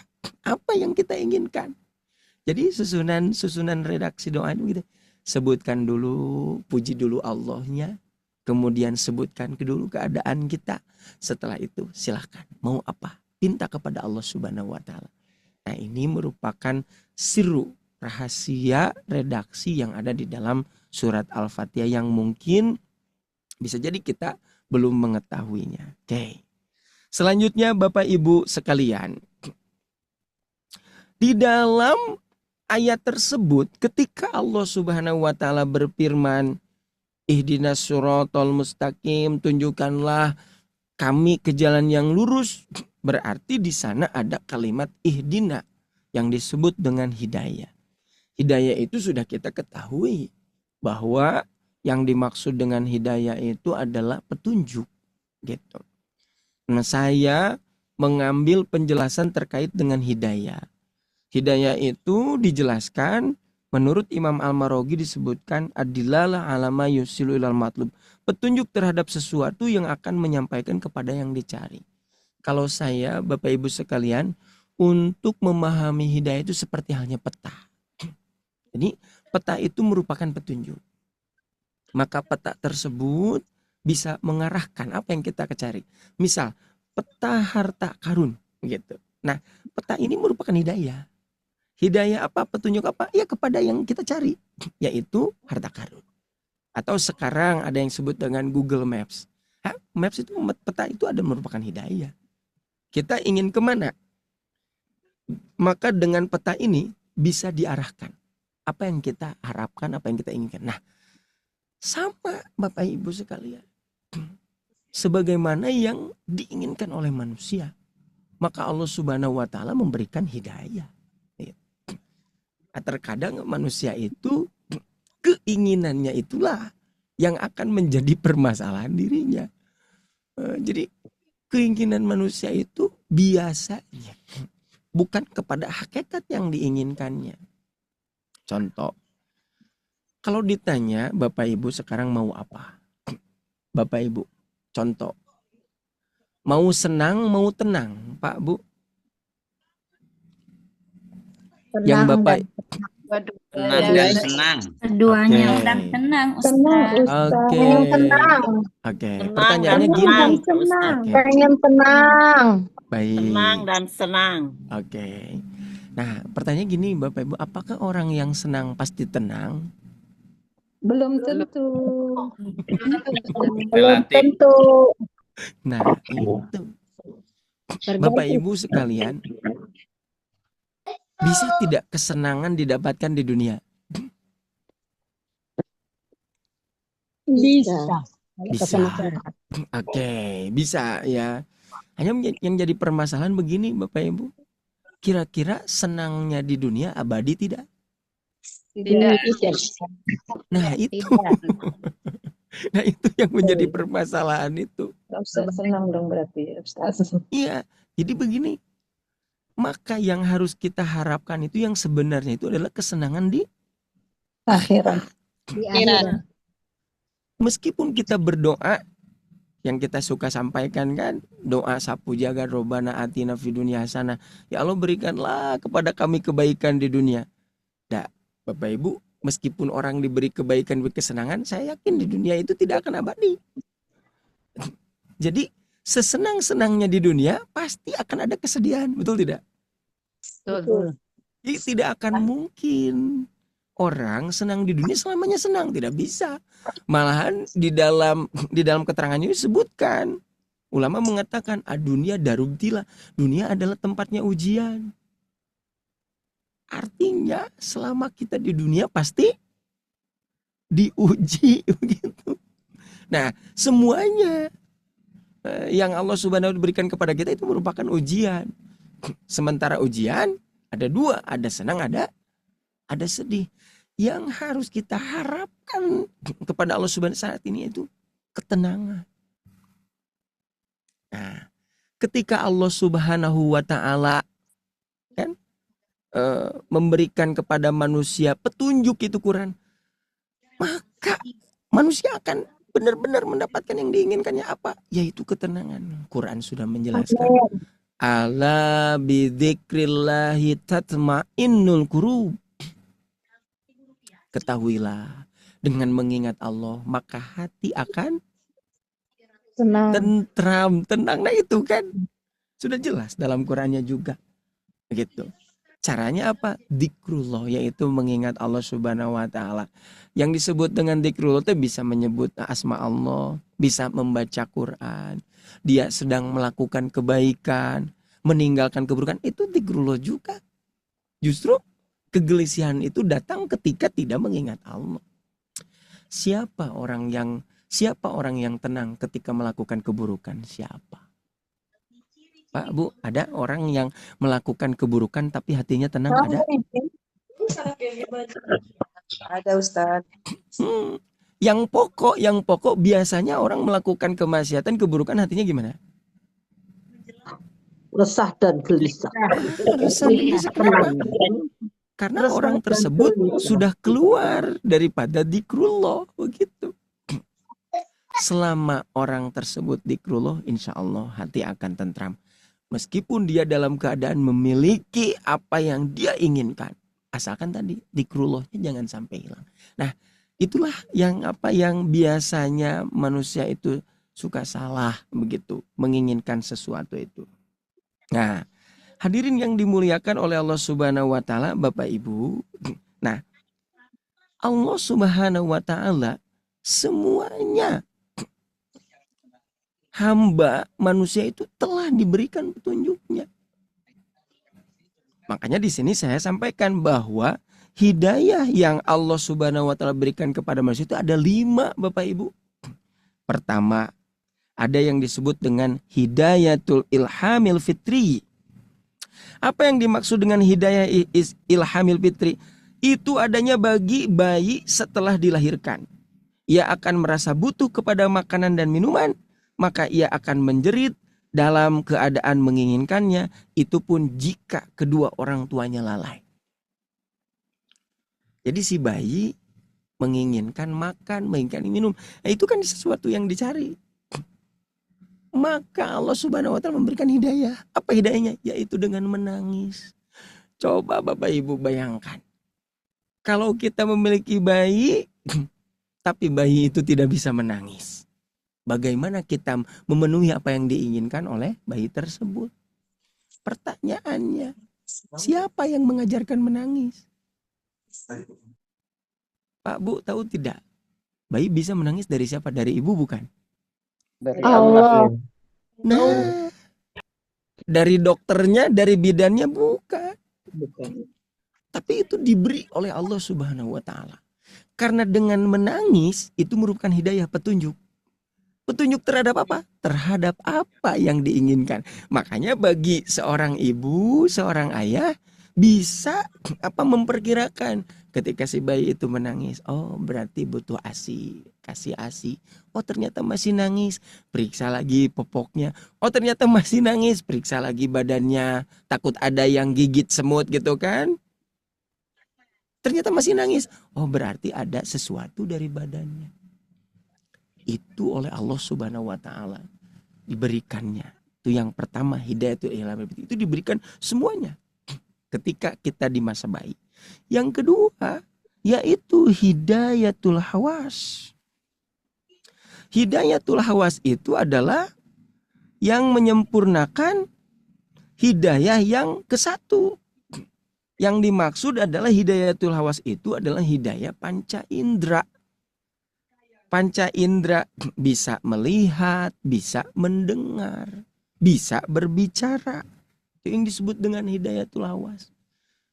apa yang kita inginkan. Jadi susunan redaksi doa itu gitu. Sebutkan dulu, puji dulu Allahnya, kemudian sebutkan dulu keadaan kita. Setelah itu silakan mau apa, pinta kepada Allah Subhanahu wa taala. Nah, ini merupakan sirru, rahasia redaksi yang ada di dalam surat Al-Fatihah yang mungkin bisa jadi kita belum mengetahuinya. Oke. Selanjutnya Bapak Ibu sekalian, di dalam ayat tersebut ketika Allah Subhanahu wa taala berfirman, ihdinas syiratal mustaqim, tunjukkanlah kami ke jalan yang lurus, berarti di sana ada kalimat ihdina yang disebut dengan hidayah. Hidayah itu sudah kita ketahui bahwa yang dimaksud dengan hidayah itu adalah petunjuk, gitu. Nah, saya mengambil penjelasan terkait dengan hidayah. Hidayah itu dijelaskan menurut Imam Al-Maraghi disebutkan adilalah alama yusilu ilal matlub. Petunjuk terhadap sesuatu yang akan menyampaikan kepada yang dicari. Kalau saya, Bapak Ibu sekalian, untuk memahami hidayah itu seperti halnya peta. Jadi peta itu merupakan petunjuk. Maka peta tersebut bisa mengarahkan apa yang kita cari. Misal peta harta karun gitu. Nah, peta ini merupakan hidayah. Hidayah apa? Petunjuk apa? Ya kepada yang kita cari, yaitu harta karun. Atau sekarang ada yang disebut dengan Google Maps. Maps itu, peta itu ada merupakan hidayah. Kita ingin kemana? Maka dengan peta ini bisa diarahkan. Apa yang kita harapkan, apa yang kita inginkan. Nah, sama Bapak Ibu sekalian. Sebagaimana yang diinginkan oleh manusia. Maka Allah Subhanahu wa Ta'ala memberikan hidayah. Terkadang manusia itu keinginannya itulah yang akan menjadi permasalahan dirinya. Jadi keinginan manusia itu biasanya bukan kepada hakikat yang diinginkannya. Contoh, kalau ditanya Bapak Ibu sekarang mau apa? Bapak Ibu, contoh, mau senang, mau tenang, Pak Bu? Yang Bapak Tenang dan senang. Keduanya Oke. orang tenang, Tenang, Ustaz. Ustaz. Oke. Pengen tenang. Oke, Tenang pertanyaannya dan gini. tenang. Tenang. Oke. Pengen tenang. Baik. Tenang dan senang. Oke. Nah, pertanyaannya gini Bapak Ibu, apakah orang yang senang pasti tenang? Belum tentu. Belum Relatif. tentu. Nah, itu. Bapak Ibu sekalian, bisa tidak kesenangan didapatkan di dunia? Bisa. Bisa. Oke, bisa ya. Hanya yang jadi permasalahan begini Bapak Ibu. Kira-kira senangnya di dunia abadi tidak? Tidak. Nah, itu. Nah, itu yang menjadi permasalahan itu. Ustaz senang dong berarti, Ustaz. Iya, jadi begini. Maka yang harus kita harapkan itu yang sebenarnya itu adalah kesenangan di Akhirat. meskipun kita berdoa yang kita suka sampaikan kan, doa sapu jagat Robbana atina fid dunya hasanah. Ya Allah berikanlah kepada kami kebaikan di dunia. Nah, Bapak Ibu, meskipun orang diberi kebaikan, diberi kesenangan, saya yakin di dunia itu tidak akan abadi. Jadi sesenang-senangnya di dunia pasti akan ada kesedihan, betul tidak? Betul. Jadi tidak akan mungkin orang senang di dunia selamanya senang, tidak bisa. Malahan di dalam keterangannya disebutkan, ulama mengatakan dunia darubtila, dunia adalah tempatnya ujian. Artinya selama kita di dunia pasti diuji begitu. Nah, semuanya yang Allah Subhanahu wa Ta'ala berikan kepada kita itu merupakan ujian. Sementara ujian ada dua, ada senang, ada sedih. Yang harus kita harapkan kepada Allah Subhanahu wa Ta'ala saat ini itu ketenangan. Nah, ketika Allah Subhanahu wa Ta'ala kan memberikan kepada manusia petunjuk itu Quran, maka manusia akan benar-benar mendapatkan yang diinginkannya apa? Yaitu ketenangan. Quran sudah menjelaskan. Ala bidzikrillahi tatma'innul qulub. Ketahuilah, dengan mengingat Allah maka hati akan Tenang. tentram, tenang. Nah itu kan sudah jelas dalam Qurannya juga. Begitu. Caranya apa? Dzikrullah, yaitu mengingat Allah Subhanahu wa Ta'ala. Yang disebut dengan dzikrullah itu bisa menyebut asma Allah, bisa membaca Quran, dia sedang melakukan kebaikan, meninggalkan keburukan, itu dzikrullah juga. Justru kegelisihan itu datang ketika tidak mengingat Allah. Siapa orang yang tenang ketika melakukan keburukan? Siapa? Pak, Bu, ada orang yang melakukan keburukan tapi hatinya tenang, ada? Ada Ustaz. Yang pokok biasanya orang melakukan kemaksiatan, keburukan, hatinya gimana? Resah dan gelisah. Resah dan gelisah. Karena orang tersebut sudah keluar daripada dzikrullah, begitu. Selama orang tersebut dzikrullah, insya Allah hati akan tentram. Meskipun dia dalam keadaan memiliki apa yang dia inginkan, asalkan tadi dzikrullahnya jangan sampai hilang. Nah, itulah yang biasanya manusia itu suka salah begitu, menginginkan sesuatu itu. Nah, hadirin yang dimuliakan oleh Allah Subhanahu wa Ta'ala, Bapak Ibu. Nah, Allah Subhanahu wa Ta'ala Semuanya hamba manusia itu telah diberikan petunjuknya. Makanya di sini saya sampaikan bahwa hidayah yang Allah Subhanahu wa taala berikan kepada manusia itu ada 5, Bapak Ibu. Pertama, ada yang disebut dengan hidayatul ilhamil fitri. Apa yang dimaksud dengan hidayah ilhamil fitri? Itu adanya bagi bayi setelah dilahirkan. Ia akan merasa butuh kepada makanan dan minuman, maka ia akan menjerit dalam keadaan menginginkannya, itu pun jika kedua orang tuanya lalai. Jadi si bayi menginginkan makan, menginginkan minum. Nah, itu kan sesuatu yang dicari. Maka Allah Subhanahu wa taala memberikan hidayah. Apa hidayahnya? Yaitu dengan menangis. Coba Bapak Ibu bayangkan. Kalau kita memiliki bayi, tapi bayi itu tidak bisa menangis. Bagaimana kita memenuhi apa yang diinginkan oleh bayi tersebut? Pertanyaannya, siapa yang mengajarkan menangis? Pak Bu, tahu tidak? Bayi bisa menangis dari siapa? Dari ibu bukan? Dari Allah. Nah, dari dokternya, dari bidannya bukan. Tapi itu diberi oleh Allah Subhanahu wa taala. Karena dengan menangis itu merupakan hidayah, petunjuk. Petunjuk terhadap apa? Terhadap apa yang diinginkan. Makanya bagi seorang ibu, seorang ayah bisa memperkirakan ketika si bayi itu menangis. Oh, berarti butuh ASI, kasih ASI. Oh, ternyata masih nangis, periksa lagi popoknya. Oh, ternyata masih nangis, periksa lagi badannya. Takut ada yang gigit semut gitu kan. Ternyata masih nangis. Oh, berarti ada sesuatu dari badannya. Itu oleh Allah Subhanahu wa taala diberikannya. Itu yang pertama, hidayatul ilhamil fitri. Itu diberikan semuanya ketika kita di masa bayi. Yang kedua, yaitu hidayatul hawas. Hidayatul hawas itu adalah yang menyempurnakan hidayah yang ke-1. Yang dimaksud adalah hidayatul hawas itu adalah hidayah panca indera. Panca indera bisa melihat, bisa mendengar, bisa berbicara. Itu yang disebut dengan hidayatul hawas.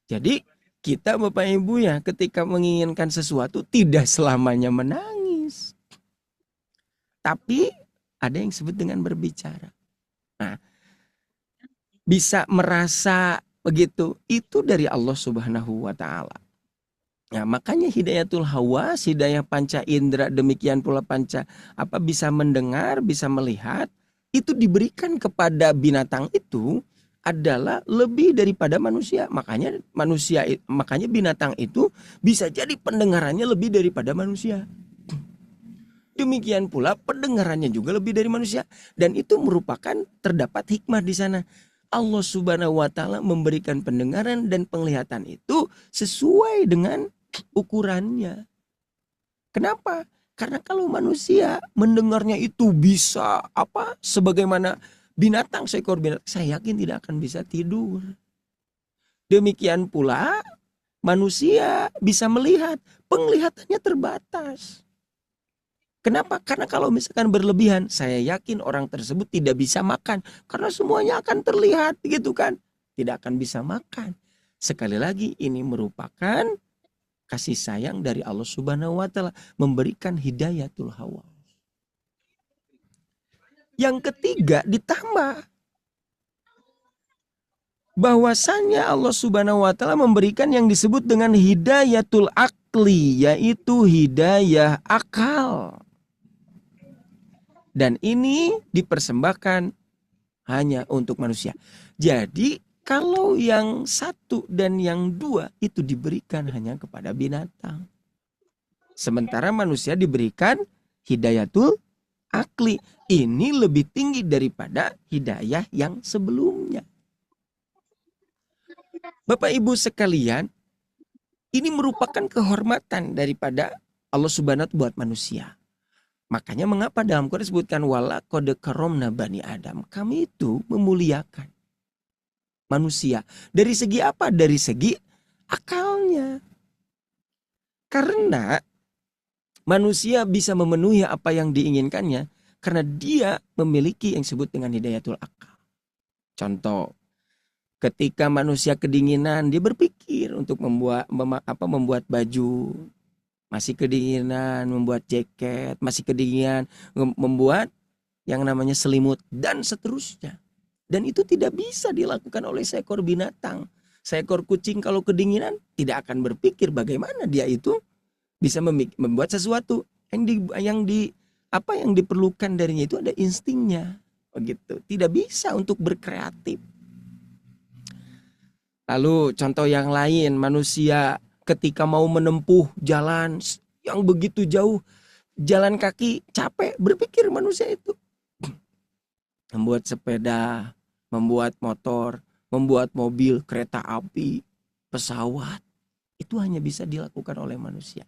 Jadi kita Bapak Ibu ya, ketika menginginkan sesuatu tidak selamanya menangis. Tapi ada yang disebut dengan berbicara. Nah, bisa merasa begitu, itu dari Allah Subhanahu wa taala. Nah, makanya hidayatul hawas, hidayah panca indera, demikian pula panca bisa mendengar, bisa melihat, itu diberikan kepada binatang itu adalah lebih daripada manusia. Makanya binatang itu bisa jadi pendengarannya lebih daripada manusia. Demikian pula pendengarannya juga lebih dari manusia, dan itu merupakan terdapat hikmah di sana. Allah Subhanahu wa taala memberikan pendengaran dan penglihatan itu sesuai dengan ukurannya. Kenapa? Karena kalau manusia mendengarnya itu bisa sebagaimana binatang, seekor binatang, saya yakin tidak akan bisa tidur. Demikian pula manusia bisa melihat, penglihatannya terbatas. Kenapa? Karena kalau misalkan berlebihan, saya yakin orang tersebut tidak bisa makan. Karena semuanya akan terlihat gitu kan. Tidak akan bisa makan. Sekali lagi ini merupakan kasih sayang dari Allah Subhanahu wa taala, memberikan hidayatul hawas. Yang ketiga ditambah bahwasannya Allah Subhanahu wa taala memberikan yang disebut dengan hidayatul akli, yaitu hidayah akal. Dan ini dipersembahkan hanya untuk manusia. Jadi kalau yang 1 dan yang 2 itu diberikan hanya kepada binatang. Sementara manusia diberikan hidayatul akli. Ini lebih tinggi daripada hidayah yang sebelumnya. Bapak Ibu sekalian, ini merupakan kehormatan daripada Allah Subhanahu wa taala buat manusia. Makanya mengapa dalam Quran disebutkan walaqad karomna bani Adam. Kami itu memuliakan manusia. Dari segi apa? Dari segi akalnya. Karena Manusia bisa memenuhi apa yang diinginkannya karena dia memiliki yang disebut dengan hidayatul akal. Contoh, ketika manusia kedinginan, dia berpikir untuk membuat baju. Masih kedinginan, membuat jaket. Masih kedinginan, membuat yang namanya selimut, dan seterusnya. Dan itu tidak bisa dilakukan oleh seekor binatang. Seekor kucing kalau kedinginan tidak akan berpikir bagaimana dia itu bisa membuat sesuatu. Yang diperlukan darinya itu ada instingnya, begitu. Tidak bisa untuk berkreatif. Lalu contoh yang lain, manusia ketika mau menempuh jalan yang begitu jauh, jalan kaki capek, berpikir manusia itu. Membuat sepeda, membuat motor, membuat mobil, kereta api, pesawat. Itu hanya bisa dilakukan oleh manusia.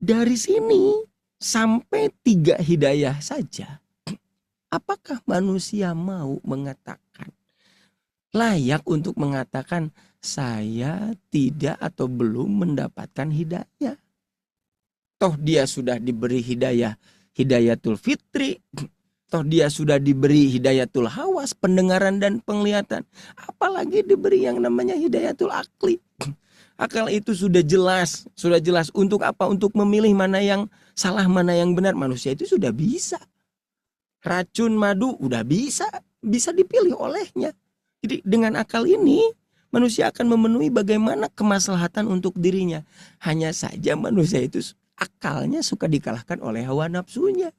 Dari sini sampai 3 hidayah saja. Apakah manusia mau mengatakan, layak untuk mengatakan saya tidak atau belum mendapatkan hidayah? Toh dia sudah diberi hidayatul fitri. Toh dia sudah diberi hidayatul hawas, pendengaran dan penglihatan. Apalagi diberi yang namanya hidayatul akli. Akal itu sudah jelas untuk apa? Untuk memilih mana yang salah, mana yang benar. Manusia itu sudah bisa. Racun madu udah bisa dipilih olehnya. Jadi dengan akal ini manusia akan memenuhi bagaimana kemaslahatan untuk dirinya. Hanya saja manusia itu akalnya suka dikalahkan oleh hawa nafsunya.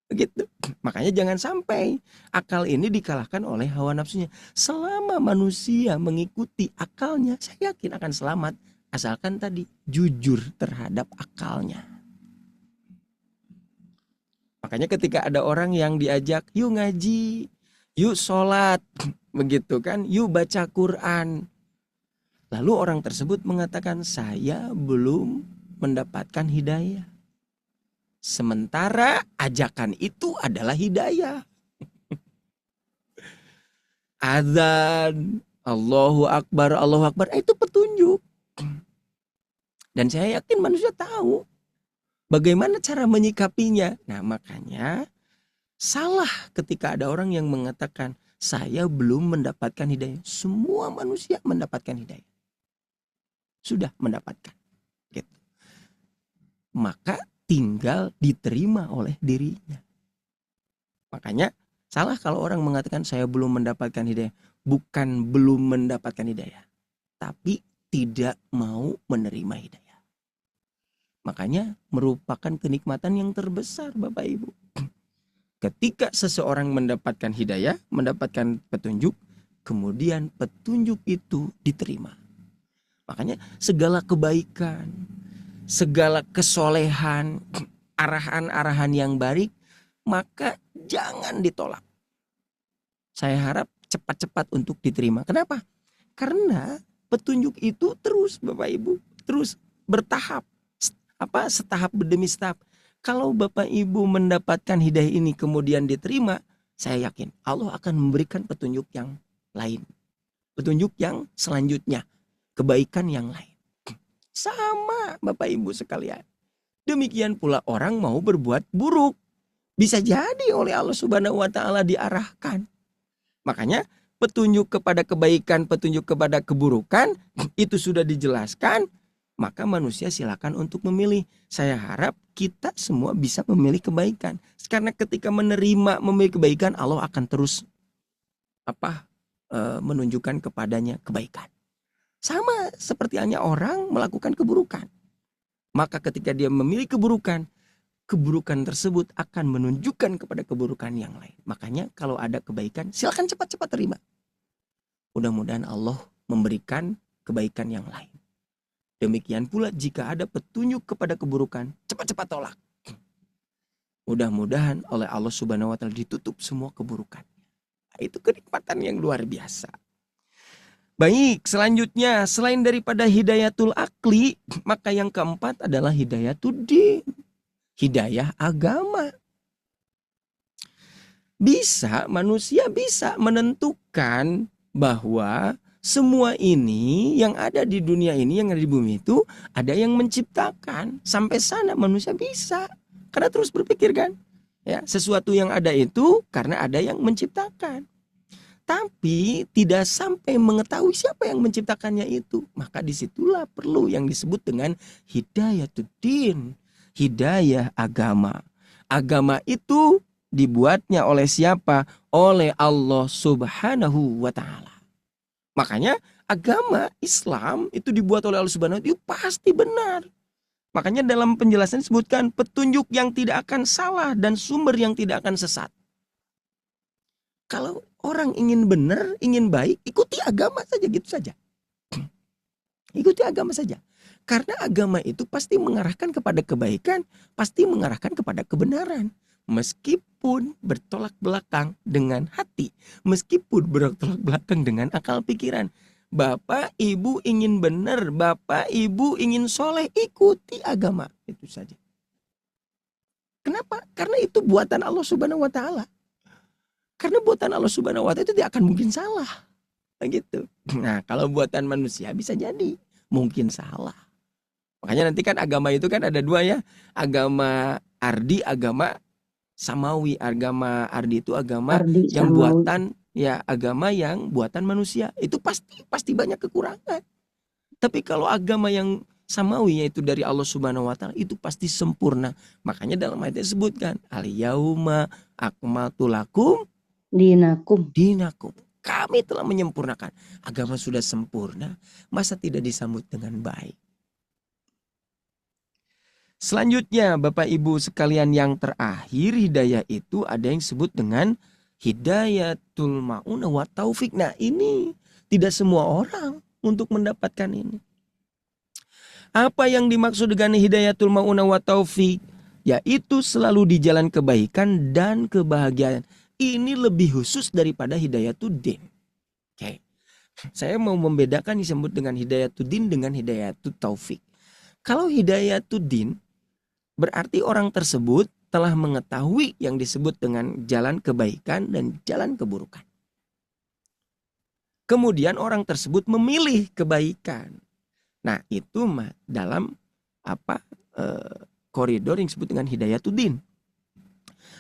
Begitu. Makanya jangan sampai akal ini dikalahkan oleh hawa nafsunya. Selama manusia mengikuti akalnya, saya yakin akan selamat. Asalkan tadi jujur terhadap akalnya. Makanya ketika ada orang yang diajak, yuk ngaji, yuk sholat, begitu kan, yuk baca Quran. Lalu orang tersebut mengatakan, saya belum mendapatkan hidayah. Sementara ajakan itu adalah hidayah. Adzan, Allahu Akbar, itu petunjuk. Dan saya yakin manusia tahu bagaimana cara menyikapinya. Nah makanya salah ketika ada orang yang mengatakan saya belum mendapatkan hidayah. Semua manusia mendapatkan hidayah. Sudah mendapatkan. Gitu. Maka tinggal diterima oleh dirinya. Makanya salah kalau orang mengatakan saya belum mendapatkan hidayah. Bukan belum mendapatkan hidayah, tapi tidak mau menerima hidayah. Makanya merupakan kenikmatan yang terbesar Bapak Ibu. Ketika seseorang mendapatkan hidayah, mendapatkan petunjuk, kemudian petunjuk itu diterima. Makanya segala kebaikan, segala kesolehan, arahan-arahan yang baik, maka jangan ditolak. Saya harap cepat-cepat untuk diterima. Kenapa? Karena petunjuk itu terus Bapak Ibu, terus bertahap. Setahap demi setahap. Kalau Bapak Ibu mendapatkan hidayah ini kemudian diterima, saya yakin Allah akan memberikan petunjuk yang lain. Petunjuk yang selanjutnya, kebaikan yang lain. Sama Bapak Ibu sekalian. Demikian pula orang mau berbuat buruk. Bisa jadi oleh Allah Subhanahu wa Ta'ala diarahkan. Makanya petunjuk kepada kebaikan, petunjuk kepada keburukan itu sudah dijelaskan. Maka manusia silakan untuk memilih. Saya harap kita semua bisa memilih kebaikan. Karena ketika memilih kebaikan, Allah akan terus menunjukkan kepadanya kebaikan. Sama seperti hanya orang melakukan keburukan. Maka ketika dia memilih keburukan, keburukan tersebut akan menunjukkan kepada keburukan yang lain. Makanya kalau ada kebaikan, silakan cepat-cepat terima. Mudah-mudahan Allah memberikan kebaikan yang lain. Demikian pula jika ada petunjuk kepada keburukan, cepat-cepat tolak. Mudah-mudahan oleh Allah Subhanahu wa Ta'ala ditutup semua keburukan. Itu kenikmatan yang luar biasa. Baik, selanjutnya selain daripada hidayatul akli, maka yang keempat adalah hidayatul din. Hidayah agama. Manusia bisa menentukan bahwa Semua ini yang ada di dunia ini, yang ada di bumi itu, ada yang menciptakan. Sampai sana manusia bisa. Karena terus berpikir kan. Ya, sesuatu yang ada itu karena ada yang menciptakan. Tapi tidak sampai mengetahui siapa yang menciptakannya itu. Maka disitulah perlu yang disebut dengan hidayatuddin. Hidayah agama. Agama itu dibuatnya oleh siapa? Oleh Allah Subhanahu wa Ta'ala. Makanya agama Islam itu dibuat oleh Allah Subhanahu wa Ta'ala itu pasti benar. Makanya dalam penjelasan disebutkan petunjuk yang tidak akan salah dan sumber yang tidak akan sesat. Kalau orang ingin benar, ingin baik, ikuti agama saja, gitu saja. Ikuti agama saja. Karena agama itu pasti mengarahkan kepada kebaikan, pasti mengarahkan kepada kebenaran. Meskipun bertolak belakang dengan hati, meskipun bertolak belakang dengan akal pikiran. Bapak ibu ingin benar, bapak ibu ingin soleh, ikuti agama. Itu saja. Kenapa? Karena itu buatan Allah Subhanahu wa Ta'ala. Karena buatan Allah Subhanahu wa Ta'ala itu tidak akan mungkin salah. Gitu. Nah, kalau buatan manusia bisa jadi mungkin salah. Makanya nanti kan agama itu kan ada dua ya. Agama ardi, agama samawi. Agama ardi itu agama Ardi yang samawi. buatan ya, agama yang buatan manusia. Itu pasti banyak kekurangan. Tapi kalau agama yang samawi yaitu dari Allah Subhanahu wa Ta'ala itu pasti sempurna. Makanya dalam ayat disebutkan al-yauma akmaltu lakum dinakum. Kami telah menyempurnakan. Agama sudah sempurna, masa tidak disambut dengan baik? Selanjutnya Bapak Ibu sekalian yang terakhir, hidayah itu ada yang disebut dengan hidayatul ma'unah wa taufik. Nah ini tidak semua orang untuk mendapatkan ini. Apa yang dimaksud dengan hidayatul ma'unah wa taufik? Yaitu selalu di jalan kebaikan dan kebahagiaan. Ini lebih khusus daripada hidayatuddin. Oke. Saya mau membedakan disebut dengan hidayatuddin dengan hidayatut taufik. Kalau hidayatuddin berarti orang tersebut telah mengetahui yang disebut dengan jalan kebaikan dan jalan keburukan. Kemudian orang tersebut memilih kebaikan. Nah, itu dalam koridor yang disebut dengan hidayatuddin.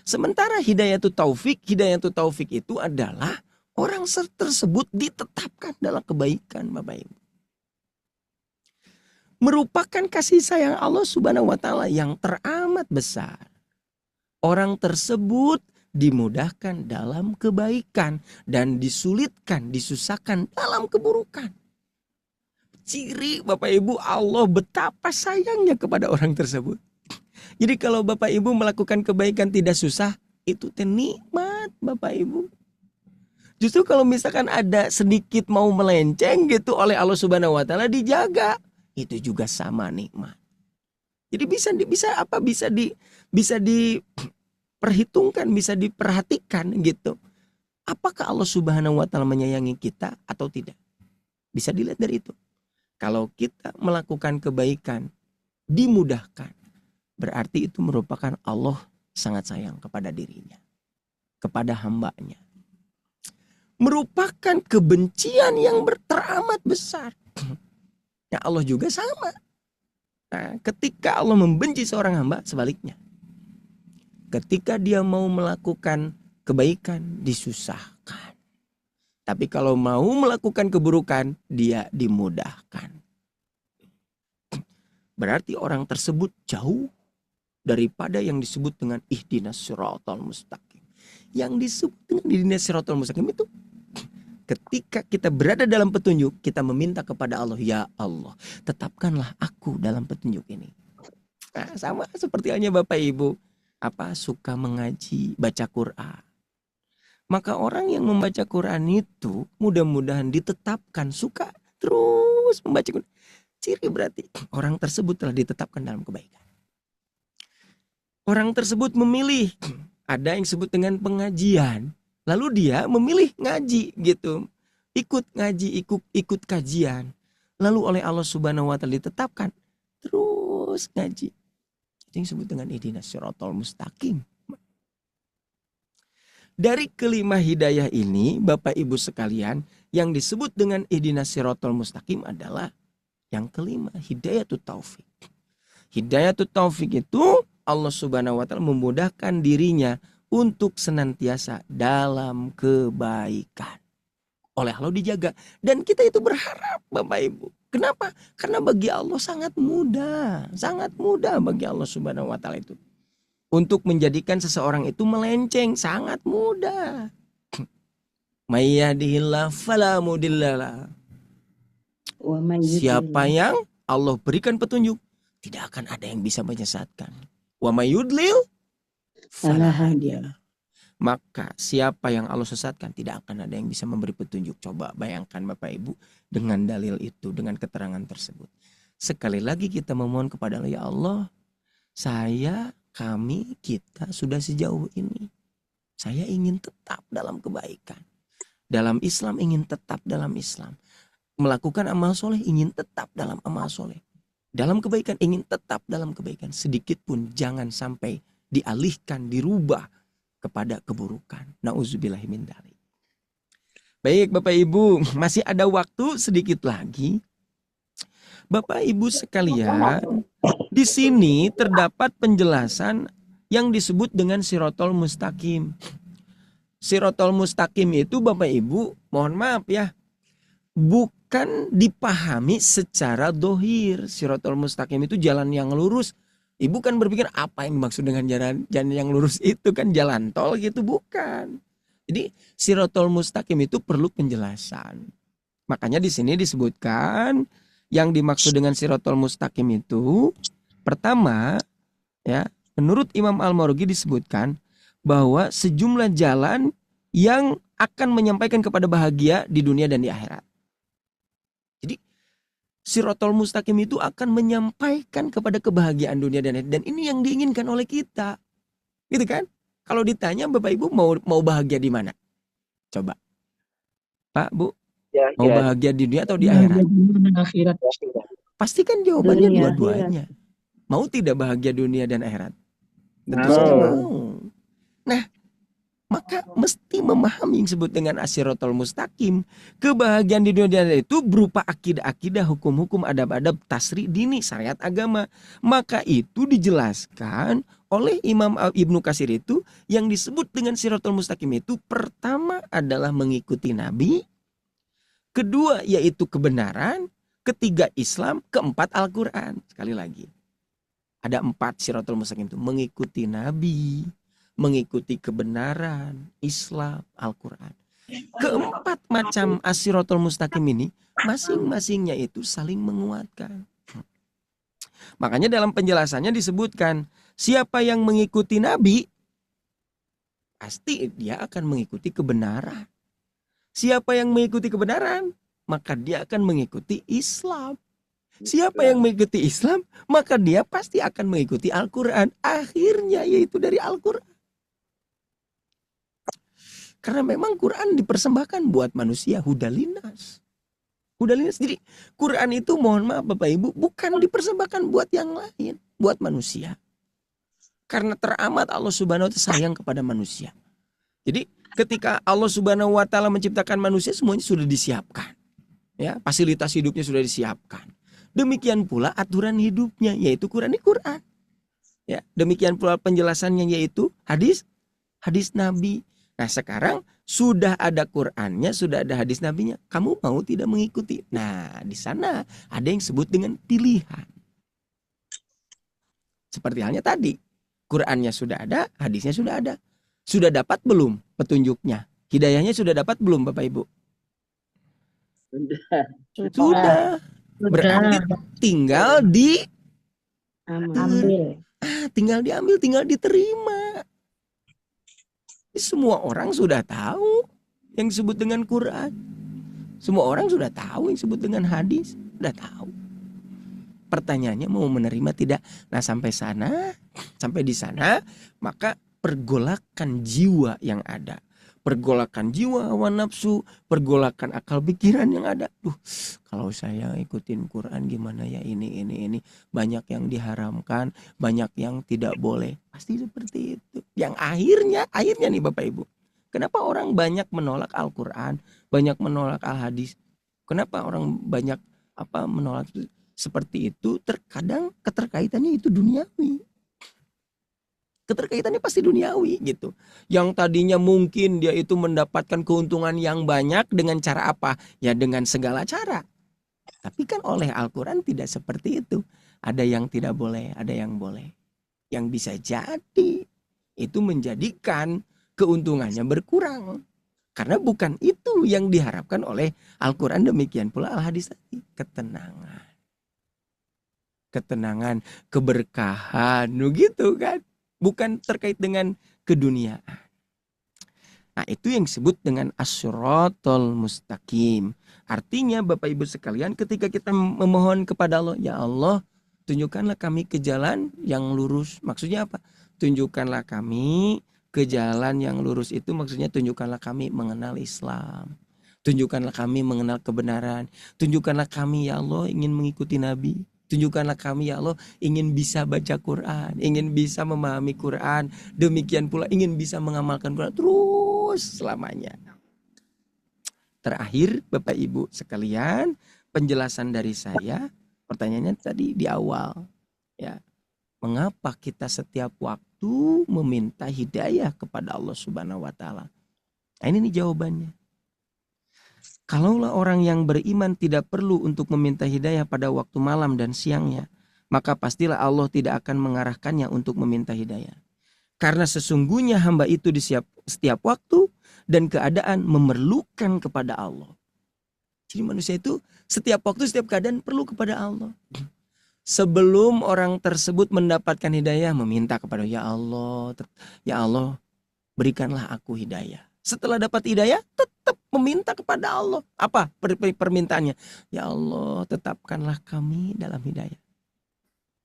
Sementara hidayatut taufik itu adalah orang tersebut ditetapkan dalam kebaikan, Bapak Ibu. Merupakan kasih sayang Allah Subhanahu wa Ta'ala yang teramat besar. Orang tersebut dimudahkan dalam kebaikan dan disulitkan, disusahkan dalam keburukan. Ciri Bapak Ibu Allah betapa sayangnya kepada orang tersebut. Jadi kalau Bapak Ibu melakukan kebaikan tidak susah, itu nikmat Bapak Ibu. Justru kalau misalkan ada sedikit mau melenceng gitu oleh Allah Subhanahu wa Ta'ala dijaga, itu juga sama nikmat. Jadi bisa diperhitungkan, bisa diperhatikan gitu. Apakah Allah Subhanahu wa Ta'ala menyayangi kita atau tidak? Bisa dilihat dari itu. Kalau kita melakukan kebaikan dimudahkan, berarti itu merupakan Allah sangat sayang kepada dirinya, kepada hambanya. Merupakan kebencian yang teramat besar. Ya Allah juga sama. Nah, ketika Allah membenci seorang hamba, sebaliknya. Ketika dia mau melakukan kebaikan, disusahkan. Tapi kalau mau melakukan keburukan, dia dimudahkan. Berarti orang tersebut jauh daripada yang disebut dengan ihdinas siratal mustaqim. Yang disebut dengan ihdinas siratal mustaqim itu ketika kita berada dalam petunjuk, kita meminta kepada Allah, ya Allah, tetapkanlah aku dalam petunjuk ini. Nah, sama seperti halnya Bapak Ibu, suka mengaji, baca Quran. Maka orang yang membaca Quran itu mudah-mudahan ditetapkan suka terus membaca Quran. Ciri berarti orang tersebut telah ditetapkan dalam kebaikan. Orang tersebut memilih, ada yang disebut dengan pengajian. Lalu dia memilih ngaji gitu. Ikut ngaji, ikut kajian. Lalu oleh Allah Subhanahu wa Ta'ala ditetapkan terus ngaji. Itu yang disebut dengan ihdinas siratal mustaqim. Dari kelima hidayah ini, Bapak Ibu sekalian, yang disebut dengan ihdinas siratal mustaqim adalah yang kelima, hidayatut taufik. Hidayatut taufik itu Allah Subhanahu wa taala memudahkan dirinya untuk senantiasa dalam kebaikan. Oleh Allah dijaga. Dan kita itu berharap Bapak Ibu. Kenapa? Karena bagi Allah sangat mudah. Sangat mudah bagi Allah Subhanahu wa taala itu. Untuk menjadikan seseorang itu melenceng. Sangat mudah. May yahdihillahu fala mudhillalah. Siapa yang Allah berikan petunjuk, tidak akan ada yang bisa menyesatkan. Wa may yudlil fala hadiyalah. Maka siapa yang Allah sesatkan, tidak akan ada yang bisa memberi petunjuk. Coba bayangkan Bapak Ibu dengan dalil itu, dengan keterangan tersebut. Sekali lagi kita memohon kepada Allah, ya Allah, kita sudah sejauh ini. Saya ingin tetap dalam kebaikan. Dalam Islam ingin tetap dalam Islam. Melakukan amal soleh ingin tetap dalam amal soleh. Dalam kebaikan ingin tetap dalam kebaikan. Sedikit pun jangan sampai dialihkan, dirubah kepada keburukan. Nauzubillahi min dzalik. Baik Bapak Ibu, masih ada waktu sedikit lagi. Bapak Ibu sekalian, di sini terdapat penjelasan yang disebut dengan sirotol mustaqim. Sirotol mustaqim itu Bapak Ibu, mohon maaf ya, bukan dipahami secara dohir. Sirotol mustaqim itu jalan yang lurus. Ibu kan berpikir apa yang dimaksud dengan jalan yang lurus itu kan jalan tol gitu, bukan. Jadi sirotol mustaqim itu perlu penjelasan. Makanya di sini disebutkan yang dimaksud dengan sirotol mustaqim itu pertama ya, menurut Imam Al-Mawardi disebutkan bahwa sejumlah jalan yang akan menyampaikan kepada bahagia di dunia dan di akhirat. Jadi sirotol mustaqim itu akan menyampaikan kepada kebahagiaan dunia dan akhirat. Dan ini yang diinginkan oleh kita. Gitu kan? Kalau ditanya Bapak Ibu mau bahagia di mana? Coba. Pak, Bu, mau bahagia di dunia atau di akhirat? Pastikan jawabannya dua-duanya. Mau tidak bahagia dunia dan akhirat? Tentu saja mau. Nah, maka mesti memahami yang disebut dengan as-siratal mustaqim. Kebahagiaan di dunia dan akhirat itu berupa akidah-akidah, hukum-hukum, adab-adab, tasri, dini, syariat agama. Maka itu dijelaskan oleh Imam Ibnu Katsir itu yang disebut dengan siratal mustaqim itu pertama adalah mengikuti Nabi, kedua yaitu kebenaran, ketiga Islam, keempat Al-Quran. Sekali lagi, ada 4 siratal mustaqim itu: mengikuti Nabi, mengikuti kebenaran, Islam, Al-Quran. Keempat macam as-siratal mustaqim ini masing-masingnya itu saling menguatkan. Makanya dalam penjelasannya disebutkan, siapa yang mengikuti Nabi, pasti dia akan mengikuti kebenaran. Siapa yang mengikuti kebenaran, maka dia akan mengikuti Islam. Siapa yang mengikuti Islam, maka dia pasti akan mengikuti Al-Quran. Akhirnya yaitu dari Al-Quran. Karena memang Quran dipersembahkan buat manusia, hudalinas. Hudalinas. Jadi Quran itu mohon maaf Bapak Ibu, bukan dipersembahkan buat yang lain, buat manusia. Karena teramat Allah Subhanahu wa taala sayang kepada manusia. Jadi ketika Allah Subhanahu wa taala menciptakan manusia, semuanya sudah disiapkan. Ya, fasilitas hidupnya sudah disiapkan. Demikian pula aturan hidupnya, yaitu Quran. Ya, demikian pula penjelasannya, yaitu hadis Nabi. Nah, sekarang sudah ada Qurannya, sudah ada hadis Nabinya. Kamu mau tidak mengikuti? Nah, di sana ada yang disebut dengan pilihan. Seperti halnya tadi, Qurannya sudah ada, hadisnya sudah ada. Sudah dapat belum petunjuknya? Hidayahnya sudah dapat belum Bapak Ibu? Sudah. Berarti tinggal diambil. Tinggal diambil, tinggal diterima. Semua orang sudah tahu yang disebut dengan Quran. Semua orang sudah tahu yang disebut dengan hadis. Sudah tahu. Pertanyaannya mau menerima tidak? Nah, sampai di sana, maka pergolakan jiwa yang ada. Pergolakan jiwa, hawa nafsu, pergolakan akal pikiran yang ada. Kalau saya ikutin Quran gimana ya, ini. Banyak yang diharamkan, banyak yang tidak boleh. Pasti seperti itu. Yang akhirnya nih Bapak Ibu. Kenapa orang banyak menolak Al-Quran, banyak menolak Al-Hadis? Kenapa orang banyak menolak seperti itu? Terkadang keterkaitannya itu duniawi. Keterkaitannya pasti duniawi gitu. Yang tadinya mungkin dia itu mendapatkan keuntungan yang banyak dengan cara apa? Ya dengan segala cara. Tapi kan oleh Al-Quran tidak seperti itu. Ada yang tidak boleh, ada yang boleh. Yang bisa jadi itu menjadikan keuntungannya berkurang. Karena bukan itu yang diharapkan oleh Al-Quran, demikian pula Al-Hadis tadi. Ketenangan. Ketenangan, keberkahan, gitu kan. Bukan terkait dengan keduniaan. Nah, itu yang disebut dengan as-siratal mustaqim. Artinya Bapak Ibu sekalian, ketika kita memohon kepada Allah, ya Allah, tunjukkanlah kami ke jalan yang lurus. Maksudnya apa? Tunjukkanlah kami ke jalan yang lurus, itu maksudnya tunjukkanlah kami mengenal Islam. Tunjukkanlah kami mengenal kebenaran. Tunjukkanlah kami ya Allah ingin mengikuti Nabi. Tunjukkanlah kami ya Allah ingin bisa baca Quran, ingin bisa memahami Quran. Demikian pula ingin bisa mengamalkan Quran terus selamanya. Terakhir Bapak Ibu sekalian, penjelasan dari saya, pertanyaannya tadi di awal. Ya, mengapa kita setiap waktu meminta hidayah kepada Allah Subhanahu wa Ta'ala? Nah, ini nih jawabannya. Kalaulah orang yang beriman tidak perlu untuk meminta hidayah pada waktu malam dan siangnya, maka pastilah Allah tidak akan mengarahkannya untuk meminta hidayah. Karena sesungguhnya hamba itu di setiap waktu dan keadaan memerlukan kepada Allah. Jadi manusia itu setiap waktu, setiap keadaan perlu kepada Allah. Sebelum orang tersebut mendapatkan hidayah, meminta kepada ya Allah, berikanlah aku hidayah. Setelah dapat hidayah, tetap meminta kepada Allah. Apa permintaannya? Ya Allah, tetapkanlah kami dalam hidayah.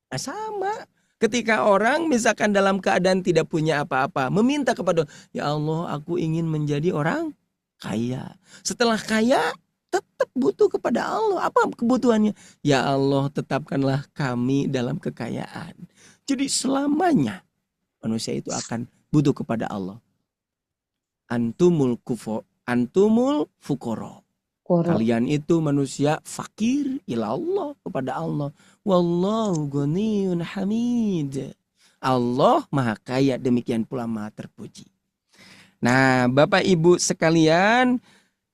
Nah, sama. Ketika orang misalkan dalam keadaan tidak punya apa-apa, meminta kepada ya Allah, aku ingin menjadi orang kaya. Setelah kaya, tetap butuh kepada Allah. Apa kebutuhannya? Ya Allah, tetapkanlah kami dalam kekayaan. Jadi selamanya manusia itu akan butuh kepada Allah. Antumul fukoro. Kalian itu manusia fakir ilallah, kepada Allah. Wallahu ghaniyun hamid. Allah maha kaya, demikian pula maha terpuji. Nah, Bapak Ibu sekalian,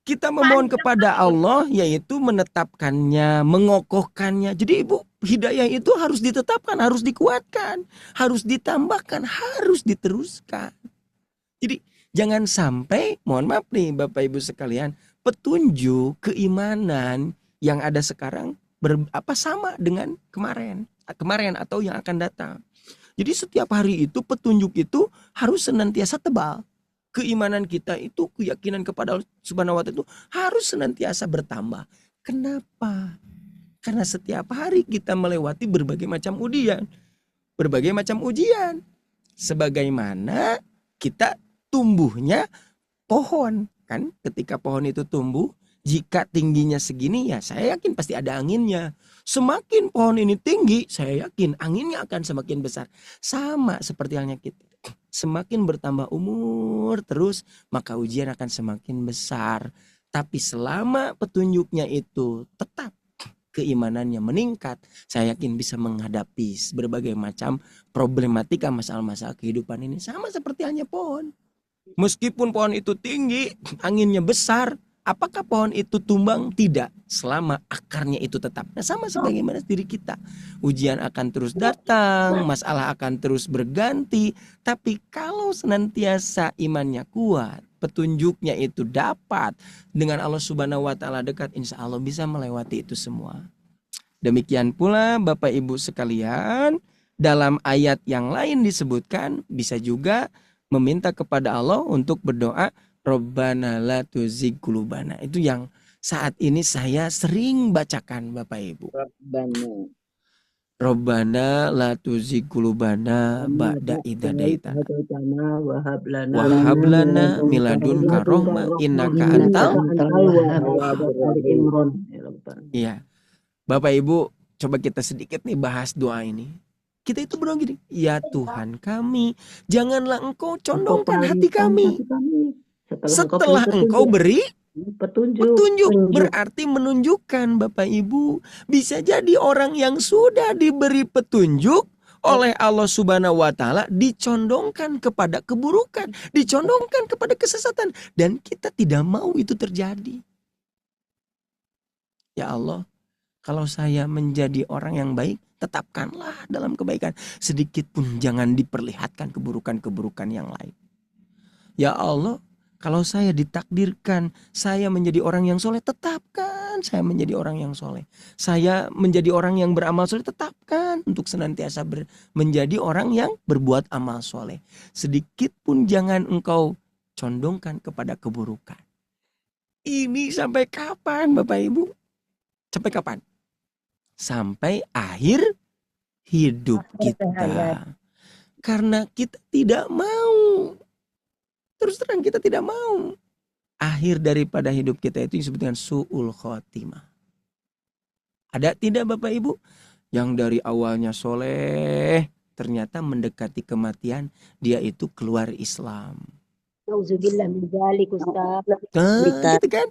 kita memohon kepada Allah yaitu menetapkannya, mengokohkannya. Jadi Ibu, hidayah itu harus ditetapkan, harus dikuatkan, harus ditambahkan, harus diteruskan. Jadi jangan sampai, mohon maaf nih Bapak Ibu sekalian, petunjuk keimanan yang ada sekarang sama dengan kemarin atau yang akan datang. Jadi setiap hari itu petunjuk itu harus senantiasa tebal. Keimanan kita itu, keyakinan kepada Allah Subhanahu wa Ta'ala itu harus senantiasa bertambah. Kenapa? Karena setiap hari kita melewati berbagai macam ujian. Berbagai macam ujian. Sebagaimana kita tumbuhnya pohon. Kan ketika pohon itu tumbuh, jika tingginya segini ya saya yakin pasti ada anginnya. Semakin pohon ini tinggi, saya yakin anginnya akan semakin besar. Sama seperti halnya kita. Semakin bertambah umur terus, maka ujian akan semakin besar. Tapi selama petunjuknya itu tetap, keimanannya meningkat, saya yakin bisa menghadapi berbagai macam problematika, masalah-masalah kehidupan ini. Sama seperti halnya pohon. Meskipun pohon itu tinggi, anginnya besar, apakah pohon itu tumbang? Tidak, selama akarnya itu tetap. Nah, sama sebagaimana diri kita. Ujian akan terus datang, masalah akan terus berganti. Tapi kalau senantiasa imannya kuat, petunjuknya itu dapat, dengan Allah Subhanahu wa Ta'ala dekat, insya Allah bisa melewati itu semua. Demikian pula Bapak Ibu sekalian, dalam ayat yang lain disebutkan bisa juga meminta kepada Allah untuk berdoa Rabbana la tuzigh qulubana. Itu yang saat ini saya sering bacakan Bapak Ibu. Rabbana la tuzigh qulubana ba'da idh hadaitana wa hab lana min ladunka rahmah innaka antal wahhab. Iya. Bapak Ibu, coba kita sedikit nih bahas doa ini. Kita itu berdoa gini, ya Tuhan kami, janganlah Engkau condongkan hati kami. Setelah engkau beri petunjuk, berarti menunjukkan Bapak Ibu, bisa jadi orang yang sudah diberi petunjuk oleh Allah Subhanahu wa taala dicondongkan kepada keburukan, dicondongkan kepada kesesatan, dan kita tidak mau itu terjadi. Ya Allah, kalau saya menjadi orang yang baik, tetapkanlah dalam kebaikan. Sedikit pun jangan diperlihatkan keburukan-keburukan yang lain. Ya Allah, kalau saya ditakdirkan saya menjadi orang yang soleh, tetapkan saya menjadi orang yang soleh. Saya menjadi orang yang beramal soleh, tetapkan untuk senantiasa menjadi orang yang berbuat amal soleh. Sedikit pun jangan engkau condongkan kepada keburukan. Ini sampai kapan Bapak Ibu? Sampai kapan? Sampai akhir hidup kita. Karena kita tidak mau. Terus terang kita tidak mau. Akhir daripada hidup kita itu disebut dengan su'ul khotimah. Ada tidak Bapak Ibu? Yang dari awalnya soleh, ternyata mendekati kematian, dia itu keluar Islam. Nauzubillah min dzalik, Ustaz. Gitu kan?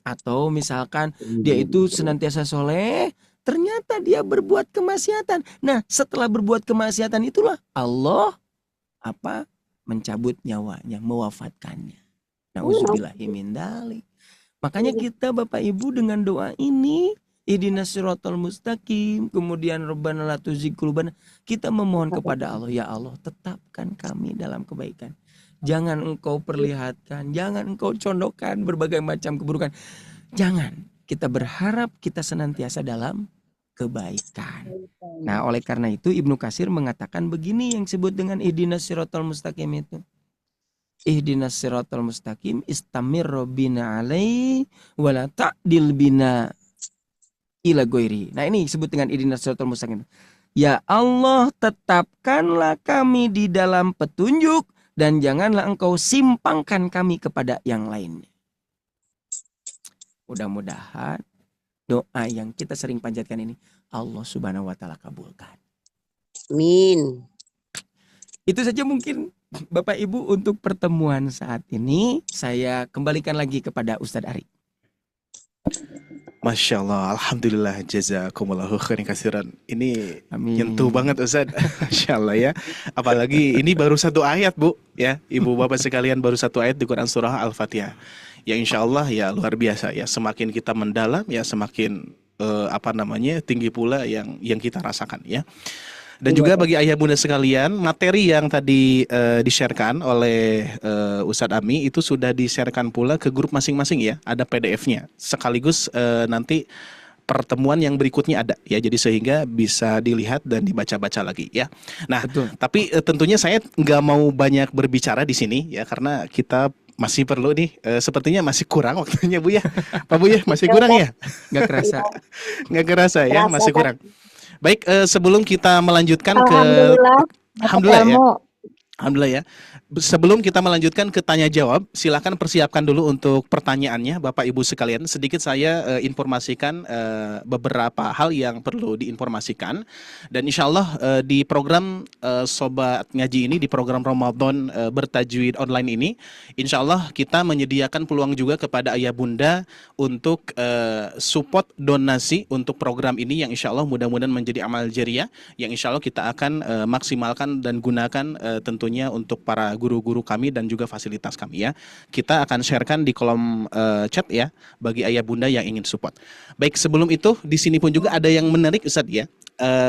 Atau misalkan dia itu senantiasa soleh, ternyata dia berbuat kemaksiatan. Nah, setelah berbuat kemaksiatan itulah Allah mencabut nyawanya, mewafatkannya. Nauzubillahi min dzalik. Makanya kita Bapak Ibu dengan doa ini, ihdinas siratal mustaqim, kemudian Rabbana la tuzigh qulubana, kita memohon kepada Allah, ya Allah, tetapkan kami dalam kebaikan. Jangan engkau perlihatkan, jangan engkau condongkan berbagai macam keburukan. Jangan, kita berharap kita senantiasa dalam kebaikan. Nah, oleh karena itu Ibnu Katsir mengatakan begini yang disebut dengan ihdinas siratal mustaqim itu. Ihdinas siratal mustaqim istamirru bina alaihi wa la ta'dil bina ila ghairi. Nah, ini disebut dengan ihdinas siratal mustaqim. Ya Allah, tetapkanlah kami di dalam petunjuk dan janganlah engkau simpangkan kami kepada yang lainnya. Mudah-mudahan doa yang kita sering panjatkan ini Allah Subhanahu wa taala kabulkan. Amin. Itu saja mungkin Bapak Ibu untuk pertemuan saat ini. Saya kembalikan lagi kepada Ustadz Ari. Masya Allah, Alhamdulillah, jazakumullahu khairan katsiran. Ini nyentuh banget Ustadz. Masya Allah ya. Apalagi ini baru satu ayat Bu, ya Ibu Bapak sekalian, baru satu ayat di Quran Surah Al-Fatihah. Ya insya Allah ya luar biasa ya. Semakin kita mendalam ya semakin tinggi pula yang kita rasakan ya. Dan juga bagi ayah bunda sekalian, materi yang tadi di-sharekan oleh Ustadz Ami itu sudah di-sharekan pula ke grup masing-masing ya. Ada PDF-nya. Sekaligus nanti pertemuan yang berikutnya ada ya. Jadi sehingga bisa dilihat dan dibaca-baca lagi ya. Nah, tapi tentunya saya nggak mau banyak berbicara di sini ya karena kita masih perlu nih, sepertinya masih kurang waktunya Bu ya. Pak Bu ya, masih kurang ya? Nggak kerasa. Nggak kerasa ya, masih kurang. Baik, sebelum kita melanjutkan Alhamdulillah ya. Alhamdulillah ya. Sebelum kita melanjutkan ke tanya jawab, silakan persiapkan dulu untuk pertanyaannya Bapak Ibu sekalian. Sedikit saya informasikan beberapa hal yang perlu diinformasikan. Dan insya Allah di program Sobat Ngaji ini, di program Ramadan bertajwid online ini, insya Allah kita menyediakan peluang juga kepada ayah bunda untuk support donasi untuk program ini yang insya Allah mudah-mudahan menjadi amal jariah yang insya Allah kita akan maksimalkan dan gunakan tentunya untuk para guru-guru kami dan juga fasilitas kami ya. Kita akan sharekan di kolom chat ya bagi ayah bunda yang ingin support. Baik, sebelum itu di sini pun juga ada yang menarik Ustadz ya.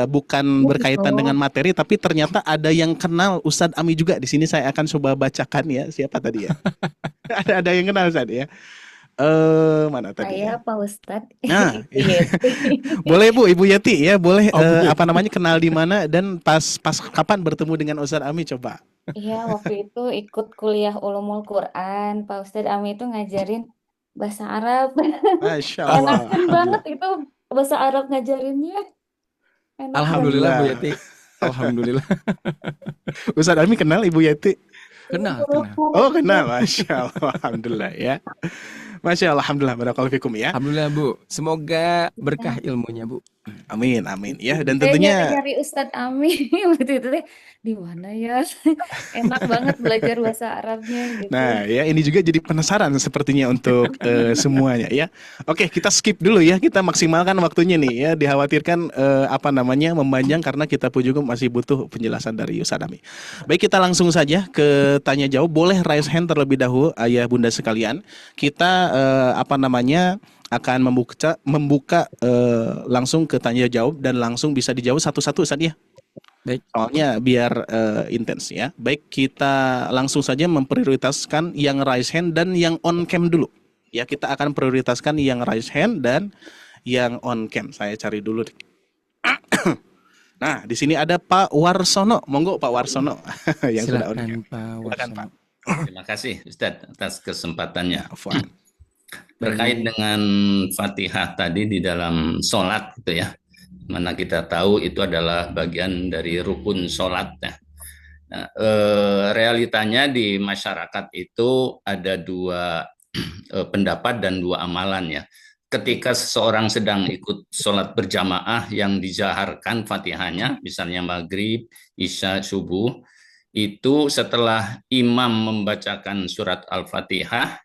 Bukan berkaitan dengan materi tapi ternyata ada yang kenal Ustadz Ami juga. Di sini saya akan coba bacakan ya. Siapa tadi ya? ada yang kenal Ustadz ya. Mana tadi? Saya Pak Ustadz. Nah, boleh Bu, Ibu Yati ya, boleh kenal di mana dan pas kapan bertemu dengan Ustadz Ami coba? Iya, waktu itu ikut kuliah Ulumul Quran. Pak Ustadz Ami itu ngajarin bahasa Arab. Masya Allah. Enakan banget itu bahasa Arab ngajarinnya. Enak Alhamdulillah banget. Bu Yati. Alhamdulillah. Ustadz Ami kenal Ibu Yati? Kenal. Oh kenal, Masya Allah. Alhamdulillah ya. Masya Allah, alhamdulillah, barakallahu fikum ya. Alhamdulillah Bu, semoga berkah ilmunya Bu. Amin, amin ya. Dan Saya tentunya nyari-nyari Ustadz Ami waktu itu teh di mana ya? Enak banget belajar bahasa Arabnya gitu. nah ya, ini juga jadi penasaran sepertinya untuk semuanya ya. Oke, kita skip dulu ya, kita maksimalkan waktunya nih ya. Dikhawatirkan memanjang karena kita pun juga masih butuh penjelasan dari Ustadz Ami. Baik, kita langsung saja ke tanya jawab. Boleh raise hand terlebih dahulu ayah bunda sekalian. Kita akan membuka langsung ke tanya jawab dan langsung bisa dijawab satu-satu Ustadz ya. Baik. Soalnya biar intens ya. Baik, kita langsung saja memprioritaskan yang raise hand dan yang on cam dulu. Ya, kita akan prioritaskan yang raise hand dan yang on cam. Saya cari dulu deh. Nah, di sini ada Pak Warsono. Monggo Pak Warsono yang sudah on cam. Silakan Pak. Terima kasih Ustadz atas kesempatannya. Afwan. Terkait dengan Fatihah tadi di dalam sholat gitu ya, mana kita tahu itu adalah bagian dari rukun sholat ya. Nah, realitanya di masyarakat itu ada dua pendapat dan dua amalan ya. Ketika seseorang sedang ikut sholat berjamaah yang dijaharkan Fatihahnya, misalnya maghrib, isya, subuh, itu setelah imam membacakan surat Al-Fatihah,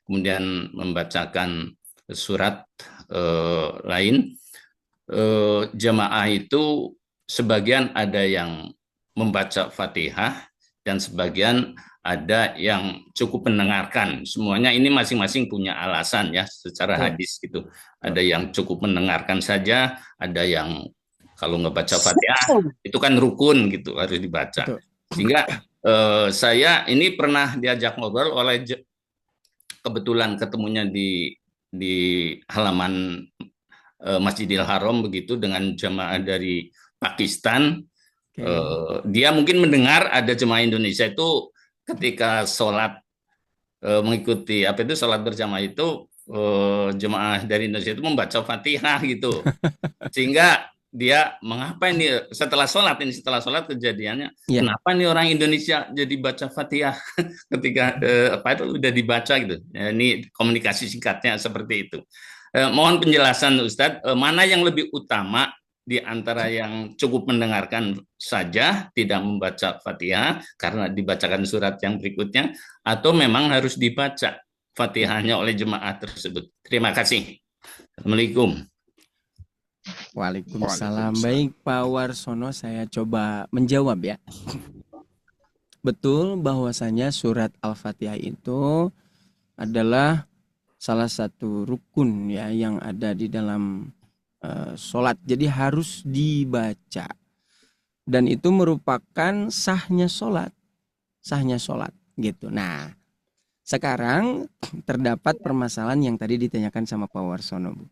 kemudian membacakan surat lain, jemaah itu sebagian ada yang membaca Fatihah dan sebagian ada yang cukup mendengarkan. Semuanya ini masing-masing punya alasan ya secara hadis gitu. Ada yang cukup mendengarkan saja, ada yang kalau nggak baca Fatihah itu kan rukun gitu, harus dibaca. Sehingga saya ini pernah diajak ngobrol oleh kebetulan ketemunya di halaman Masjidil Haram begitu dengan jemaah dari Pakistan. Dia mungkin mendengar ada jemaah Indonesia itu ketika sholat mengikuti sholat berjamaah itu jemaah dari Indonesia itu membaca Fatihah gitu. Sehingga dia mengapa ini setelah sholat kejadiannya kenapa nih orang Indonesia jadi baca Fatihah ketika udah dibaca gitu ya, ini komunikasi singkatnya seperti itu. Mohon penjelasan Ustadz, mana yang lebih utama di antara yang cukup mendengarkan saja tidak membaca Fatihah karena dibacakan surat yang berikutnya, atau memang harus dibaca Fatihahnya oleh jemaah tersebut? Terima kasih. Assalamualaikum. Waalaikumsalam. Baik Pak Warsono, saya coba menjawab ya. Betul bahwasanya surat Al-Fatihah itu adalah salah satu rukun ya yang ada di dalam sholat. Jadi harus dibaca. Dan itu merupakan sahnya sholat gitu. Nah, sekarang terdapat permasalahan yang tadi ditanyakan sama Pak Warsono, Bu.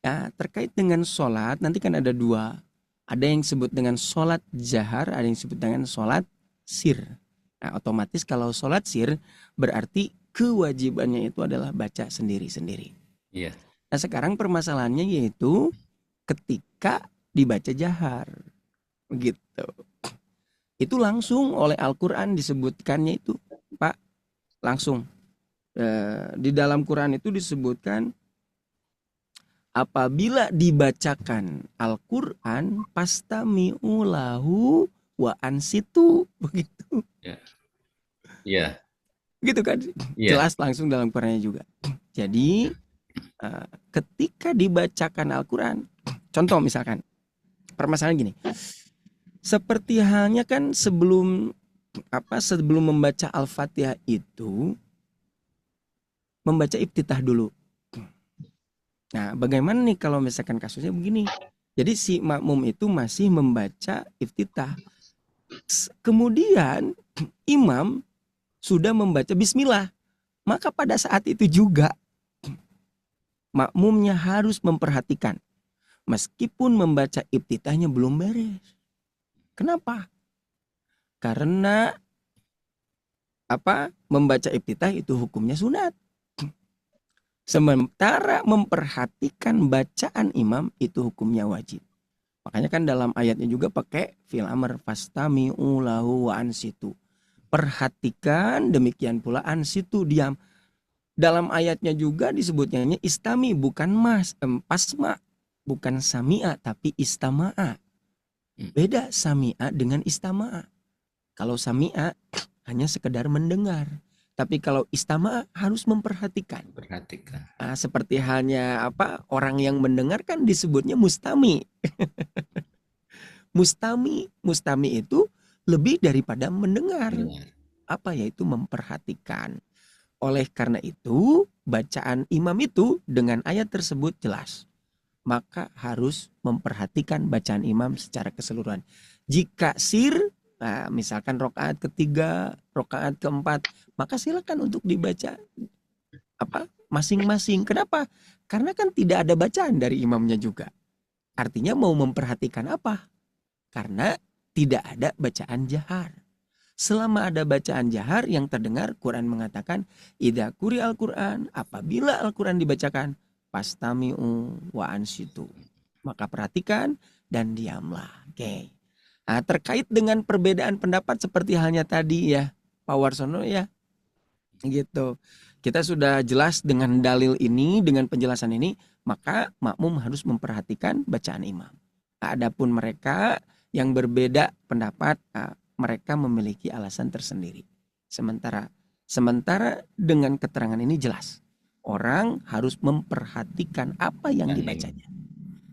Ya, terkait dengan sholat, nanti kan ada dua. Ada yang disebut dengan sholat jahar, ada yang disebut dengan sholat sir. Nah, otomatis kalau sholat sir, berarti kewajibannya itu adalah baca sendiri-sendiri. Iya. Nah, sekarang permasalahannya yaitu ketika dibaca jahar. Begitu. Itu langsung oleh Al-Quran disebutkannya itu, Pak. Langsung. Di dalam Quran itu disebutkan, apabila dibacakan Al-Quran, pastami'u lahu wa ansitu, begitu. Ya. Gitu kan? Jelas langsung dalam Qurannya juga. Jadi ketika dibacakan Al-Quran, contoh misalkan, permasalahan gini, seperti halnya kan sebelum membaca Al-Fatihah itu, membaca iftitah dulu. Nah, bagaimana nih kalau misalkan kasusnya begini? Jadi si makmum itu masih membaca iftitah. Kemudian imam sudah membaca bismillah. Maka pada saat itu juga makmumnya harus memperhatikan. Meskipun membaca iftitahnya belum beres. Kenapa? Karena membaca iftitah itu hukumnya sunat. Sementara memperhatikan bacaan imam itu hukumnya wajib. Makanya kan dalam ayatnya juga pakai fi'il amr, fastami'u lahu wa ansitu. Perhatikan, demikian pula ansitu, diam. Dalam ayatnya juga disebutnya istami, bukan pasma, bukan sami'a tapi istama'a. Beda sami'a dengan istama'a. Kalau sami'a hanya sekedar mendengar, tapi kalau istama'a harus memperhatikan. Seperti halnya orang yang mendengarkan disebutnya mustami. Mustami itu lebih daripada mendengar. Yaitu memperhatikan. Oleh karena itu, bacaan imam itu dengan ayat tersebut jelas. Maka harus memperhatikan bacaan imam secara keseluruhan. Jika misalkan rokaat ketiga, rokaat keempat, maka silakan untuk dibaca masing-masing. Kenapa? Karena kan tidak ada bacaan dari imamnya juga. Artinya mau memperhatikan apa? Karena tidak ada bacaan jahar. Selama ada bacaan jahar yang terdengar, Quran mengatakan idza quri'al Quran, apabila Al-Quran dibacakan, fastami'u wa ansitu, maka perhatikan dan diamlah. Oke. Nah, terkait dengan perbedaan pendapat seperti halnya tadi ya, Pak Warsono ya, gitu. Kita sudah jelas dengan dalil ini, dengan penjelasan ini, maka makmum harus memperhatikan bacaan imam. Adapun mereka yang berbeda pendapat, mereka memiliki alasan tersendiri. Sementara dengan keterangan ini jelas, orang harus memperhatikan apa yang dibacanya.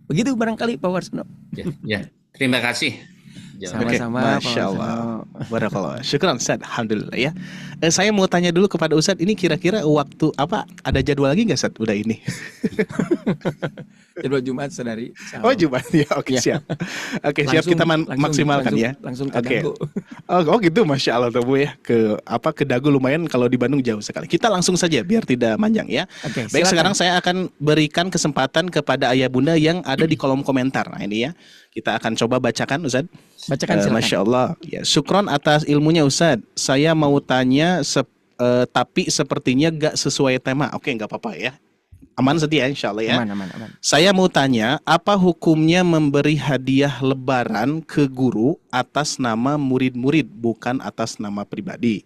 Begitu barangkali Pak Warsono. Ya, terima kasih. Sama-sama. Masya Allah. Barakallah. Syukran Ustaz. Alhamdulillah ya. Saya mau tanya dulu kepada Ustaz, ini kira-kira waktu ada jadwal lagi nggak Ustaz? Udah ini. Jadwal Jumat saudari. Oh Jumat ya, oke ya. Siap. Oke siap, kita maksimalkan ya. Langsung ke Dago. Oh gitu, Masya Allah tuh Bu ya. Ke Dago lumayan, kalau di Bandung jauh sekali. Kita langsung saja biar tidak panjang ya. Oke, baik, silakan. sekarang saya akan berikan kesempatan kepada ayah bunda yang ada di kolom komentar. Nah ini ya, kita akan coba bacakan Ustaz. Bacakan silakan. Masya Allah ya, syukron atas ilmunya Ustaz. Saya mau tanya tapi sepertinya gak sesuai tema. Oke, gak apa-apa ya. Aman setia insya Allah ya. Aman. Saya mau tanya, apa hukumnya memberi hadiah lebaran ke guru atas nama murid-murid, bukan atas nama pribadi?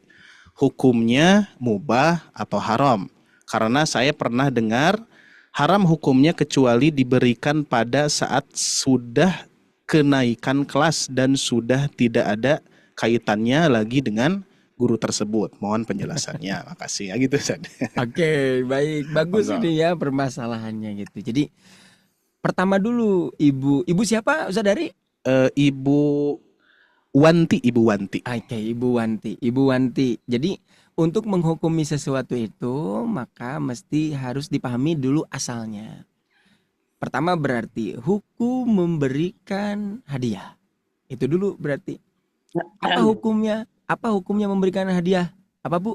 Hukumnya mubah atau haram? Karena saya pernah dengar haram hukumnya kecuali diberikan pada saat sudah kenaikan kelas dan sudah tidak ada kaitannya lagi dengan guru tersebut. Mohon penjelasannya. Makasih ya gitu. Oke, baik. Bagus ini ya permasalahannya gitu. Jadi pertama dulu Ibu siapa Ustaz dari? Ibu Wanti. Oke, Ibu Wanti. Jadi untuk menghukumi sesuatu itu maka mesti harus dipahami dulu asalnya. Pertama berarti hukum memberikan hadiah. Itu dulu berarti. Apa hukumnya? Apa hukumnya memberikan hadiah? Apa Bu?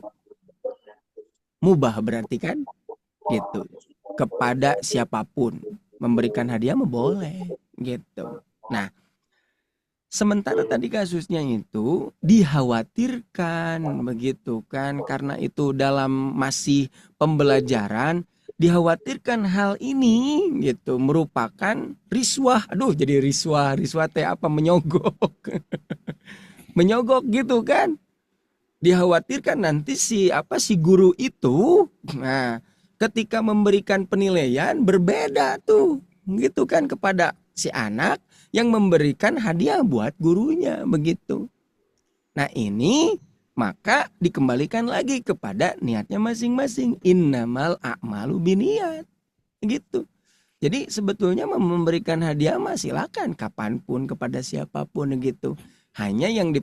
Mubah berarti kan? Gitu. Kepada siapapun. Memberikan hadiah boleh. Gitu. Nah, sementara tadi kasusnya itu dikhawatirkan begitu kan. Karena itu dalam masih pembelajaran, dikhawatirkan hal ini gitu merupakan riswah. Aduh, jadi riswah teh apa, menyogok. Menyogok gitu kan. Dikhawatirkan nanti si guru itu ketika memberikan penilaian berbeda tuh gitu kan kepada si anak yang memberikan hadiah buat gurunya begitu. Nah, ini maka dikembalikan lagi kepada niatnya masing-masing. Innamal a'malu binniat. Gitu. Jadi sebetulnya memberikan hadiah silakan kapanpun kepada siapapun gitu. Hanya yang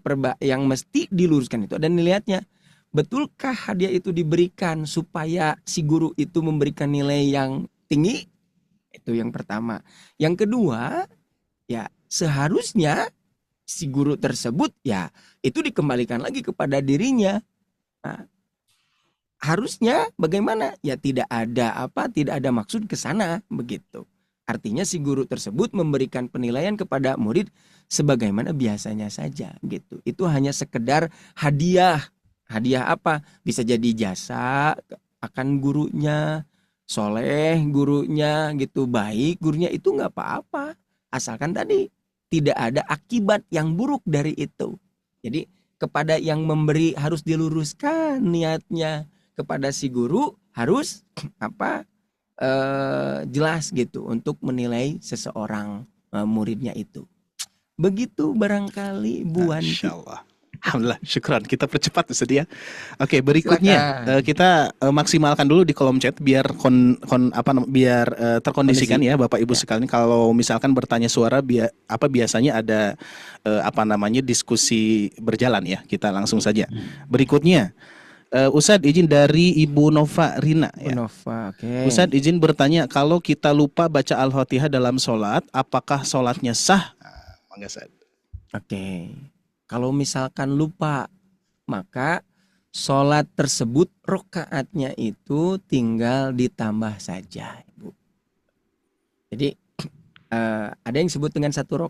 mesti diluruskan itu ada niatnya. Betulkah hadiah itu diberikan supaya si guru itu memberikan nilai yang tinggi? Itu yang pertama. Yang kedua, ya seharusnya si guru tersebut ya itu dikembalikan lagi kepada dirinya. Nah, harusnya bagaimana? Ya tidak ada maksud ke sana begitu. Artinya si guru tersebut memberikan penilaian kepada murid sebagaimana biasanya saja gitu. Itu hanya sekedar hadiah. Hadiah apa? Bisa jadi jasa akan gurunya, soleh gurunya gitu, baik gurunya, itu nggak apa-apa. Asalkan tadi tidak ada akibat yang buruk dari itu. Jadi kepada yang memberi harus diluruskan niatnya. kepada si guru harus jelas gitu untuk menilai seseorang muridnya itu. Begitu barangkali Bu Wanti. Masya Allah. Alhamdulillah, syukran. Kita percepat Ustaz ya. Oke, berikutnya kita maksimalkan dulu di kolom chat biar terkondisikan ya Bapak Ibu sekalian. Kalau misalkan bertanya suara biasanya ada diskusi berjalan ya. Kita langsung saja. Berikutnya Ustadz izin dari Ibu Nova Rina ya. Nova, oke. Ustadz izin bertanya, kalau kita lupa baca Al-Fatihah dalam sholat, apakah sholatnya sah? Mangga Ustadz. Oke. Kalau misalkan lupa, maka sholat tersebut rokaatnya itu tinggal ditambah saja, Ibu. Jadi ada yang disebut dengan satu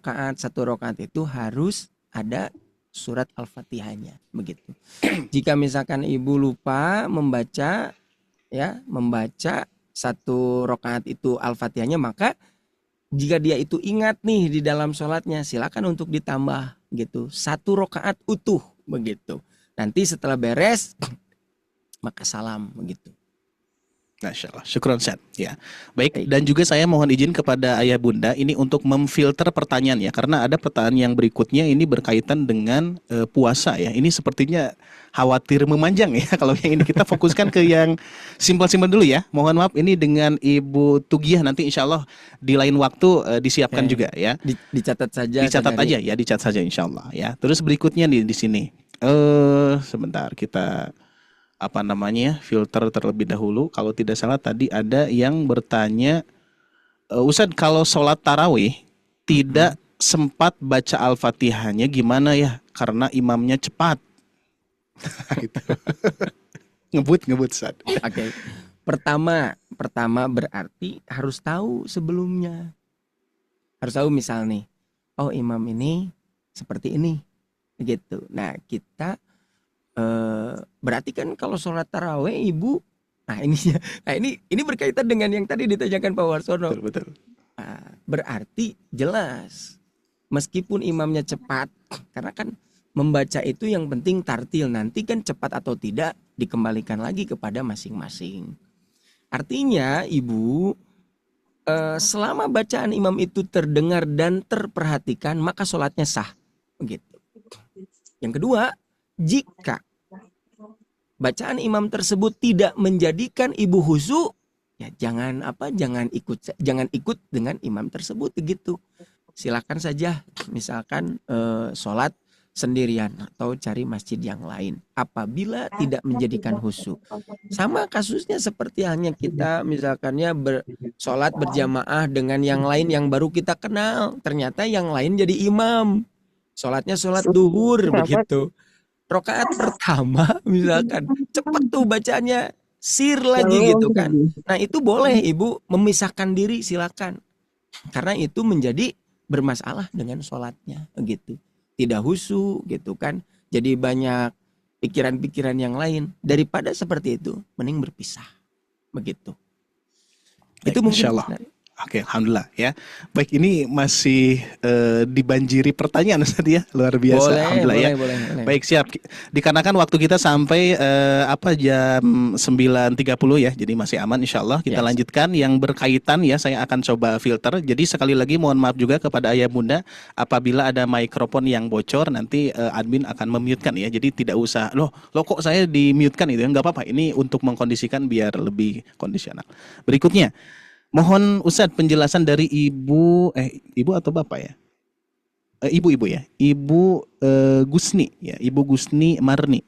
rokaat itu harus ada surat Al-Fatihahnya, begitu. Jika misalkan Ibu lupa membaca satu rokaat itu Al-Fatihahnya, maka jika dia itu ingat nih di dalam sholatnya, silakan untuk ditambah gitu, satu rokaat utuh begitu. Nanti setelah beres maka salam begitu. Masya Allah, syukron Ustaz ya. Baik, dan juga saya mohon izin kepada ayah bunda ini untuk memfilter pertanyaan ya, karena ada pertanyaan yang berikutnya ini berkaitan dengan puasa ya. Ini sepertinya khawatir memanjang ya. Kalau yang ini kita fokuskan ke yang simpel-simpel dulu ya. Mohon maaf, ini dengan Ibu Tugiah, nanti insya Allah di lain waktu disiapkan juga ya. Dicatat saja. Dicatat aja ya, dicatat saja insya Allah ya. Terus berikutnya di sini sebentar kita filter terlebih dahulu. Kalau tidak salah tadi ada yang bertanya, Ustadz kalau sholat tarawih tidak sempat baca Al-Fatihahnya gimana ya, karena imamnya cepat. ngebut Ustadz. Oke. Pertama berarti harus tahu sebelumnya. Harus tahu misal nih, oh imam ini seperti ini gitu. Nah kita berarti kan kalau sholat taraweh Ibu, ini berkaitan dengan yang tadi ditanyakan Pak Warsono. Betul. Berarti jelas meskipun imamnya cepat, karena kan membaca itu yang penting tartil, nanti kan cepat atau tidak dikembalikan lagi kepada masing-masing. Artinya Ibu, selama bacaan imam itu terdengar dan terperhatikan, maka sholatnya sah begitu. Yang kedua, jika bacaan imam tersebut tidak menjadikan Ibu khusyuk, ya jangan ikut dengan imam tersebut begitu. Silakan saja misalkan sholat sendirian atau cari masjid yang lain apabila tidak menjadikan khusyuk. Sama kasusnya seperti halnya kita misalkannya sholat berjamaah dengan yang lain yang baru kita kenal, ternyata yang lain jadi imam, sholatnya sholat duhur begitu. Rokaat pertama misalkan cepat tuh bacanya sir lagi gitu kan. Nah itu boleh Ibu memisahkan diri, silakan. Karena itu menjadi bermasalah dengan sholatnya gitu. Tidak khusyuk gitu kan. Jadi banyak pikiran-pikiran yang lain. Daripada seperti itu, mending berpisah. Begitu. Baik, itu mungkin. Insyaallah. Oke, alhamdulillah ya. Baik, ini masih dibanjiri pertanyaan tadi ya, luar biasa. Boleh, alhamdulillah ya. Boleh. Baik, siap. Dikarenakan waktu kita sampai jam 9.30 ya, jadi masih aman insyaallah. Kita lanjutkan yang berkaitan ya, saya akan coba filter. Jadi sekali lagi mohon maaf juga kepada ayah bunda, apabila ada mikrofon yang bocor nanti admin akan memute-kan ya. Jadi tidak usah, loh kok saya di-mute-kan itu ya, enggak apa-apa. Ini untuk mengkondisikan biar lebih kondisional. Berikutnya, mohon Ustadz penjelasan dari ibu atau bapak ya? Ibu ya. Ibu Gusni ya, Ibu Gusni Marni.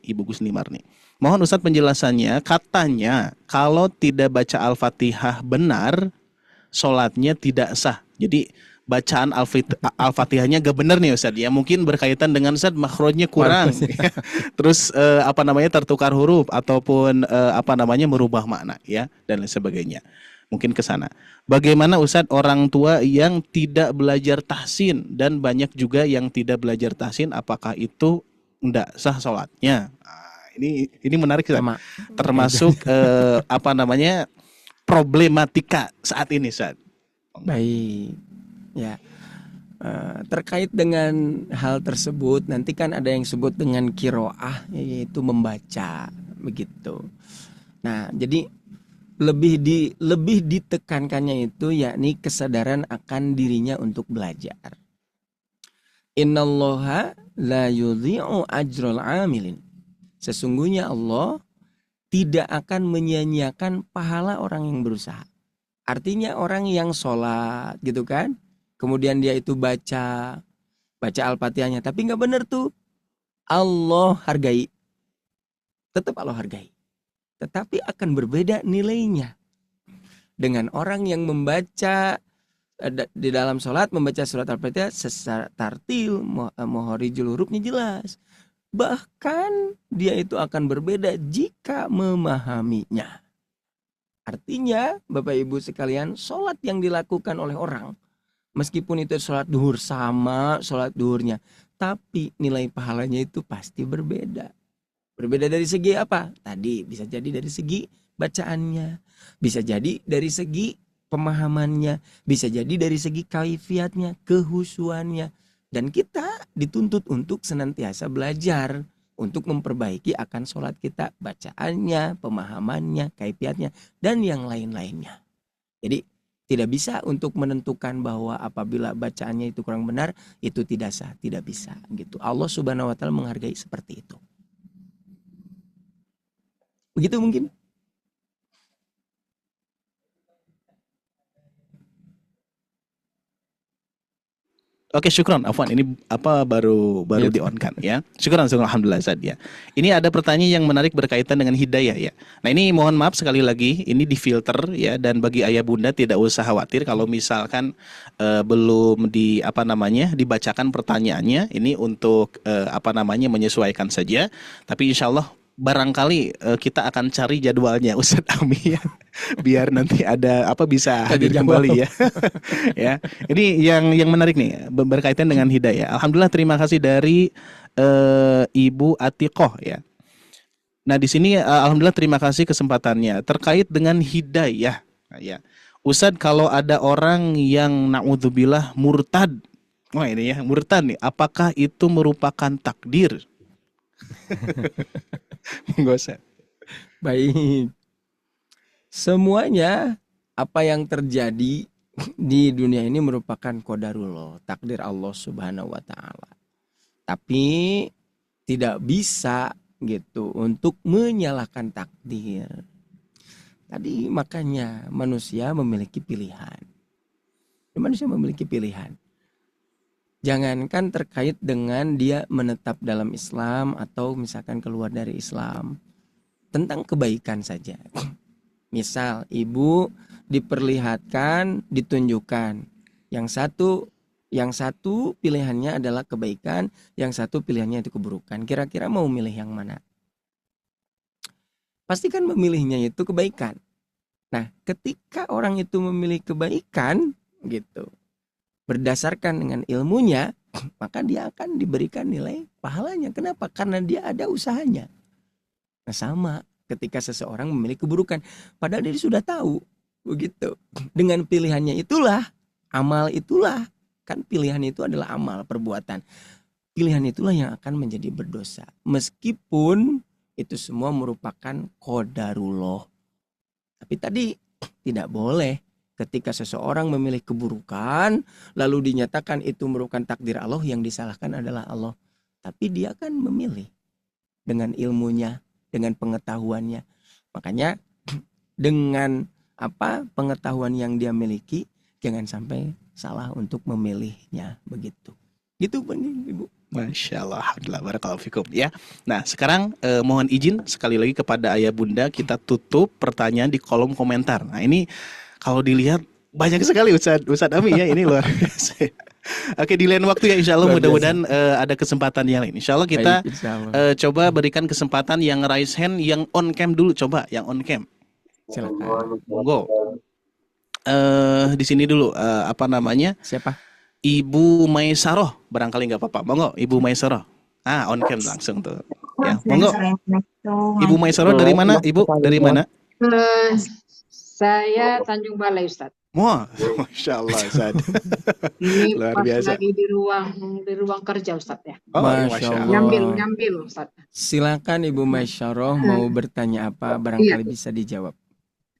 Mohon Ustadz penjelasannya, katanya kalau tidak baca Al-Fatihah benar, sholatnya tidak sah. Jadi bacaan Al-Fatihahnya gak benar nih Ustadz ya. Mungkin berkaitan dengan Ustadz makhrajnya kurang. Terus tertukar huruf ataupun merubah makna ya dan lain sebagainya. Mungkin ke sana. Bagaimana Ustadz orang tua yang tidak belajar tahsin dan banyak juga yang tidak belajar tahsin, apakah itu enggak sah sholatnya? Nah, ini menarik Ustadz. Termasuk problematika saat ini Ustadz. Baik. Ya. Terkait dengan hal tersebut, nanti kan ada yang disebut dengan kiroah, yaitu membaca begitu. Nah, jadi lebih ditekankannya itu yakni kesadaran akan dirinya untuk belajar. Innallaha la yudhi'u ajral amilin. Sesungguhnya Allah tidak akan menyia-nyiakan pahala orang yang berusaha. Artinya orang yang sholat gitu kan, kemudian dia itu baca Al-Fatihahnya, tapi nggak benar tuh, Allah hargai, tetap Allah hargai. Tetapi akan berbeda nilainya dengan orang yang membaca di dalam sholat, membaca surat Al-Fatihah secara tartil, mohorijul hurufnya jelas. Bahkan dia itu akan berbeda jika memahaminya. Artinya Bapak Ibu sekalian, sholat yang dilakukan oleh orang, meskipun itu sholat duhur sama sholat duhurnya, tapi nilai pahalanya itu pasti berbeda. Berbeda dari segi apa? Tadi bisa jadi dari segi bacaannya, bisa jadi dari segi pemahamannya, bisa jadi dari segi kaifiatnya, kehusuannya. Dan kita dituntut untuk senantiasa belajar untuk memperbaiki akan sholat kita, bacaannya, pemahamannya, kaifiatnya, dan yang lain-lainnya. Jadi tidak bisa untuk menentukan bahwa apabila bacaannya itu kurang benar, itu tidak sah, tidak bisa gitu. Allah Subhanahu wa taala menghargai seperti itu. Begitu mungkin. Oke, syukron. Afwan, ini baru di on kan ya. Syukron, alhamdulillah Ustaz ya. Ini ada pertanyaan yang menarik berkaitan dengan hidayah ya. Nah, ini mohon maaf sekali lagi, ini difilter ya, dan bagi ayah bunda tidak usah khawatir kalau misalkan belum dibacakan pertanyaannya. Ini untuk menyesuaikan saja. Tapi insya Allah barangkali kita akan cari jadwalnya Ustadz Ami ya, biar nanti bisa hadir kembali ya. Ya, ini yang menarik nih berkaitan dengan hidayah. Alhamdulillah, terima kasih dari Ibu Atiqoh ya. Nah, di sini alhamdulillah terima kasih kesempatannya terkait dengan hidayah. Nah, ya, Ustadz, kalau ada orang yang naudzubillah murtad, ini ya murtad nih, apakah itu merupakan takdir? Nggak usah. Baik. Semuanya apa yang terjadi di dunia ini merupakan qadarullah, takdir Allah Subhanahu wa taala. Tapi tidak bisa gitu untuk menyalahkan takdir. Tadi makanya manusia memiliki pilihan. Manusia memiliki pilihan. Jangankan terkait dengan dia menetap dalam Islam atau misalkan keluar dari Islam, tentang kebaikan saja. Misal ibu diperlihatkan, ditunjukkan, yang satu pilihannya adalah kebaikan, yang satu pilihannya itu keburukan. Kira-kira mau milih yang mana? Pastikan memilihnya itu kebaikan. Nah, ketika orang itu memilih kebaikan gitu, berdasarkan dengan ilmunya, maka dia akan diberikan nilai pahalanya. Kenapa? Karena dia ada usahanya. Nah, sama ketika seseorang memilih keburukan, padahal dia sudah tahu begitu. Dengan pilihannya itulah, amal itulah, kan pilihan itu adalah amal, perbuatan. Pilihan itulah yang akan menjadi berdosa. Meskipun itu semua merupakan qadarullah. Tapi tadi tidak boleh ketika seseorang memilih keburukan, lalu dinyatakan itu merupakan takdir Allah, yang disalahkan adalah Allah. Tapi dia kan memilih dengan ilmunya, dengan pengetahuannya. Makanya dengan pengetahuan yang dia miliki, jangan sampai salah untuk memilihnya begitu. Gitu Ibu. Masya Allah, alhamdulillah, barakallahu fikum ya. Nah, sekarang mohon izin sekali lagi kepada ayah bunda, kita tutup pertanyaan di kolom komentar. Nah, ini kalau dilihat banyak sekali Ustadz Ami ya, ini luar biasa. Oke, di lain waktu ya insya Allah, mudah-mudahan ada kesempatan yang lain. Insya Allah kita coba berikan kesempatan yang raise hand, yang on cam dulu, coba yang on cam. Silakan. Monggo. Di sini dulu Siapa? Ibu Maisaroh, barangkali nggak apa-apa. Monggo, Ibu Maisaroh. On cam langsung tuh. Ya, monggo. Ibu Maisaroh dari mana? Ibu dari mana? Saya Tanjung Balai, Ustaz. Wah, Masya Allah, Ustaz. Ini Luar pas biasa. lagi di ruang kerja Ustaz ya. Oh, Masya Nyambil Allah. nyambil Ustaz. Silakan Ibu Maisyarah mau bertanya apa, Iya. barangkali bisa dijawab.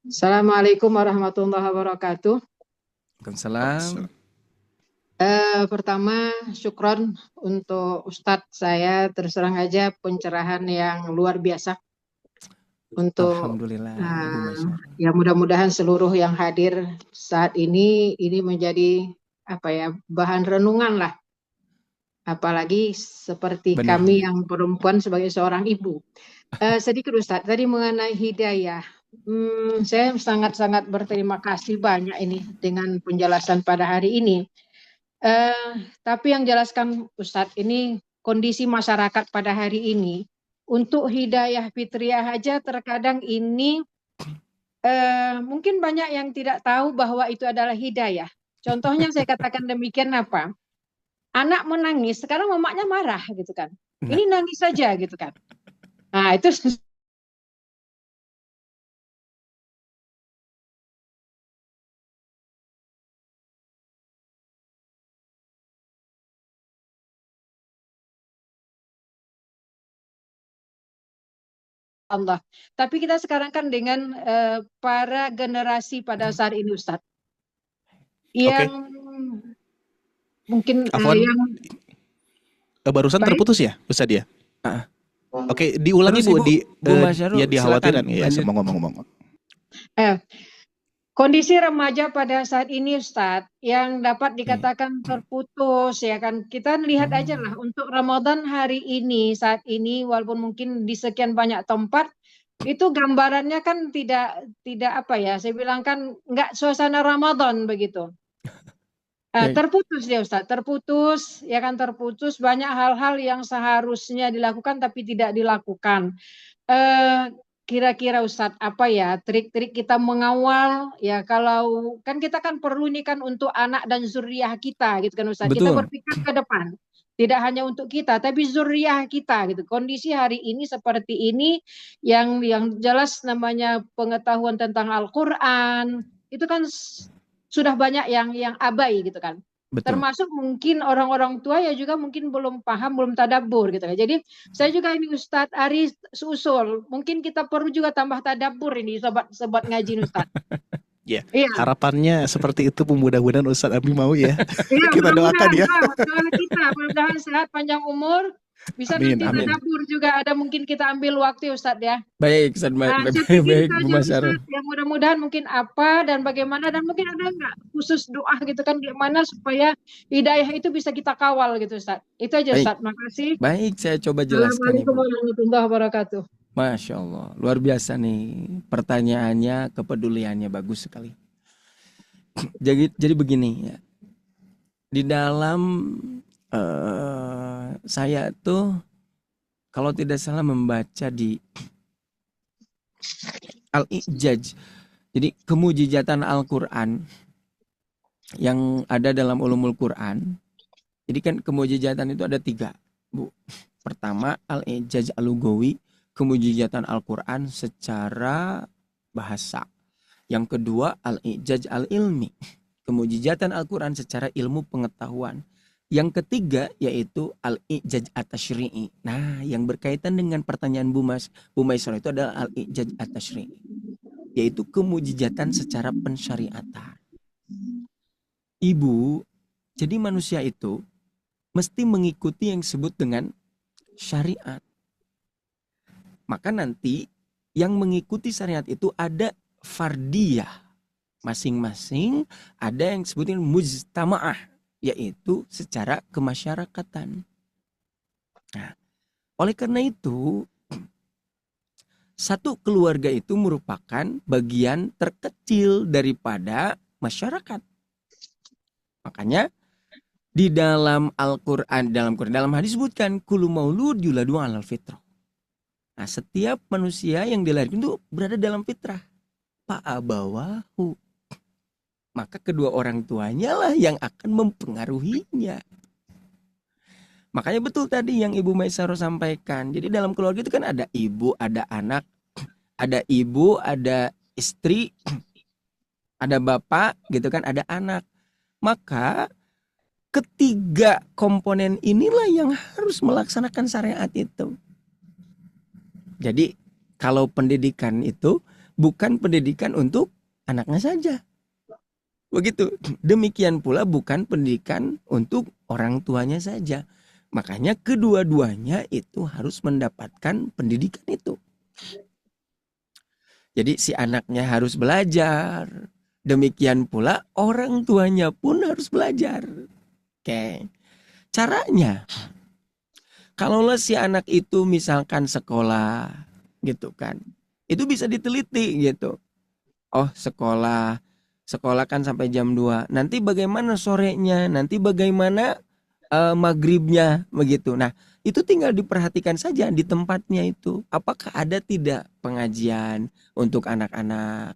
Assalamualaikum warahmatullahi wabarakatuh. Waalaikumsalam. Pertama, syukron untuk Ustadz. Saya terus terang aja pencerahan yang luar biasa untuk Alhamdulillah Ibu Maisyarah. ya mudah-mudahan seluruh yang hadir saat ini menjadi bahan renungan lah. Apalagi seperti Benar. kami yang perempuan sebagai seorang ibu. Sedikit Ustadz, tadi mengenai hidayah. Saya sangat-sangat berterima kasih banyak ini dengan penjelasan pada hari ini. Tapi yang jelaskan Ustadz ini kondisi masyarakat pada hari ini untuk hidayah fitriyah aja terkadang ini mungkin banyak yang tidak tahu bahwa itu adalah hidayah. Contohnya saya katakan demikian apa? Anak menangis, sekarang mamanya marah gitu kan. Ini nangis saja gitu kan. Nah, itu Allah. Tapi kita sekarang kan dengan para generasi pada saat ini Ustadz. Yang mungkin Afwan, yang barusan baik. terputus ya, Ustaz ya? Oke, diulangi Terus Bu, Ibu Maisyarah, ya dikhawatiran silakan ya, lanjut. ngomong-ngomong. Kondisi remaja pada saat ini Ustadz yang dapat dikatakan terputus ya kan, kita lihat aja lah untuk Ramadan hari ini saat ini walaupun mungkin di sekian banyak tempat itu gambarannya kan tidak saya bilang kan nggak suasana Ramadan begitu. Terputus ya Ustadz, terputus ya kan, terputus banyak hal-hal yang seharusnya dilakukan tapi tidak dilakukan. Kira-kira Ustadz apa ya trik-trik kita mengawal ya, kalau kan kita kan perlu ini kan untuk anak dan zuriyah kita gitu kan Ustadz. Kita Betul. berpikir ke depan. Tidak hanya untuk kita tapi zuriyah kita gitu. Kondisi hari ini seperti ini yang jelas namanya pengetahuan tentang Al-Qur'an itu kan sudah banyak yang abai gitu kan. Betul. Termasuk mungkin orang-orang tua ya juga mungkin belum paham, belum tadabbur gitu kan. Jadi saya juga ini Ustadz Ari seusul, mungkin kita perlu juga tambah tadabbur ini sobat ngaji Ustadz. Ya, Iya. harapannya seperti itu, mudah-mudahan Ustadz Abi mau ya. Iya, Kita doakan ya. mudah-mudahan sehat panjang umur. Bisa Amin, nanti amin. tadabbur juga ada mungkin kita ambil waktu Ustadz ya. Baik, Ustaz, Sedikit baik saja Bu Maisyarah. Ustadz, yang mudah-mudahan mungkin apa dan bagaimana dan mungkin ada nggak khusus doa gitu kan gimana supaya hidayah itu bisa kita kawal gitu Ustadz. Itu aja Baik. Ustadz, makasih. Baik, saya coba jelaskan Assalamualaikum Ibu. warahmatullahi wabarakatuh. Masya Allah, luar biasa nih pertanyaannya, kepeduliannya bagus sekali. Jadi begini ya, di dalam saya tuh kalau tidak salah membaca di Al-I'jaz, jadi kemujizatan Al-Quran yang ada dalam ulumul Quran. Jadi kan kemujizatan itu ada 3, Bu. Pertama, Al-I'jaz Al-Lugawi, kemujizatan Al-Quran secara bahasa. Yang kedua, Al-I'jaz Al-Ilmi, kemujizatan Al-Quran secara ilmu pengetahuan. Yang ketiga yaitu Al-I'jaz At-Tashri'i. Nah, yang berkaitan dengan pertanyaan Bu Maisyarah itu adalah Al-I'jaz At-Tashri'i, yaitu kemujizatan secara pensyariatan. Ibu, jadi manusia itu mesti mengikuti yang disebut dengan syariat. Maka nanti yang mengikuti syariat itu ada fardiyah. Masing-masing ada yang disebutin mujtama'ah, yaitu secara kemasyarakatan. Nah, oleh karena itu, satu keluarga itu merupakan bagian terkecil daripada masyarakat. Makanya di dalam Al-Quran, dalam hadis disebutkan kullu maulud yuladu 'alal fitrah. Nah, setiap manusia yang dilahirkan itu berada dalam fitrah. Fa'abawahu, maka kedua orang tuanya lah yang akan mempengaruhinya. Makanya betul tadi yang Ibu Maisyarah sampaikan. Jadi dalam keluarga itu kan ada ibu, ada anak, ada ibu, ada istri, ada bapak gitu kan, ada anak. Maka ketiga komponen inilah yang harus melaksanakan syariat itu. Jadi kalau pendidikan itu bukan pendidikan untuk anaknya saja. Begitu. Demikian pula bukan pendidikan untuk orang tuanya saja. Makanya kedua-duanya itu harus mendapatkan pendidikan itu. Jadi si anaknya harus belajar. Demikian pula orang tuanya pun harus belajar. Oke. Caranya, kalau si anak itu misalkan sekolah gitu kan, itu bisa diteliti gitu. Oh, sekolah kan sampai jam 2. Nanti bagaimana sorenya? Nanti bagaimana maghribnya begitu. Nah, itu tinggal diperhatikan saja di tempatnya itu. Apakah ada tidak pengajian untuk anak-anak?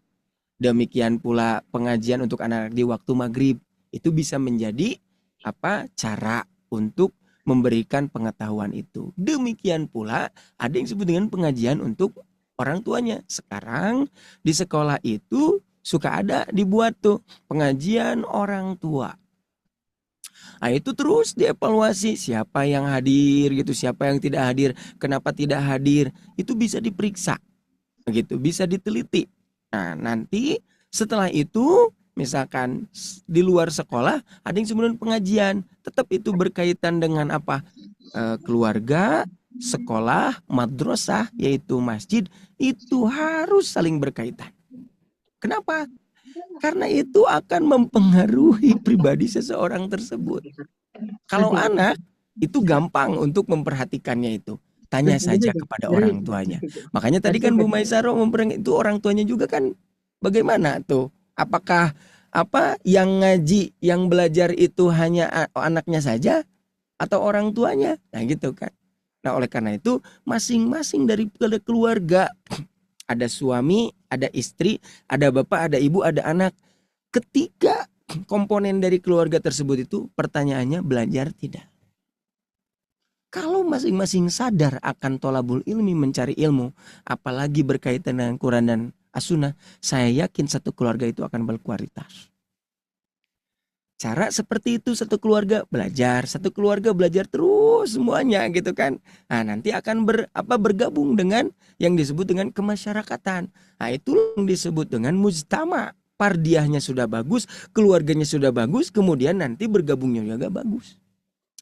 Demikian pula pengajian untuk anak-anak di waktu maghrib. Itu bisa menjadi cara untuk memberikan pengetahuan itu. Demikian pula ada yang disebut dengan pengajian untuk orang tuanya. Sekarang di sekolah itu suka ada dibuat tuh pengajian orang tua. Nah, itu terus dievaluasi siapa yang hadir gitu, siapa yang tidak hadir, kenapa tidak hadir, itu bisa diperiksa. Begitu, bisa diteliti. Nah, nanti setelah itu misalkan di luar sekolah ada yang disebut pengajian, tetap itu berkaitan dengan apa? Keluarga, sekolah, madrasah yaitu masjid, itu harus saling berkaitan. Kenapa? Karena itu akan mempengaruhi pribadi seseorang tersebut. Kalau anak itu gampang untuk memperhatikannya itu. Tanya saja kepada orang tuanya. Makanya tadi kan Bu Maisaro itu orang tuanya juga kan bagaimana tuh? Apakah yang ngaji, yang belajar itu hanya anaknya saja atau orang tuanya? Nah gitu kan. Nah oleh karena itu masing-masing dari keluarga, ada suami, ada istri, ada bapak, ada ibu, ada anak. Ketiga komponen dari keluarga tersebut itu pertanyaannya belajar tidak? Kalau masing-masing sadar akan tolabul ilmi, mencari ilmu, apalagi berkaitan dengan Quran dan As-Sunnah, saya yakin satu keluarga itu akan berkualitas. Cara seperti itu satu keluarga belajar terus semuanya gitu kan. Nah, nanti akan bergabung dengan yang disebut dengan kemasyarakatan. Nah, itu yang disebut dengan mujtama. Pardiahnya sudah bagus, keluarganya sudah bagus, kemudian nanti bergabungnya juga bagus.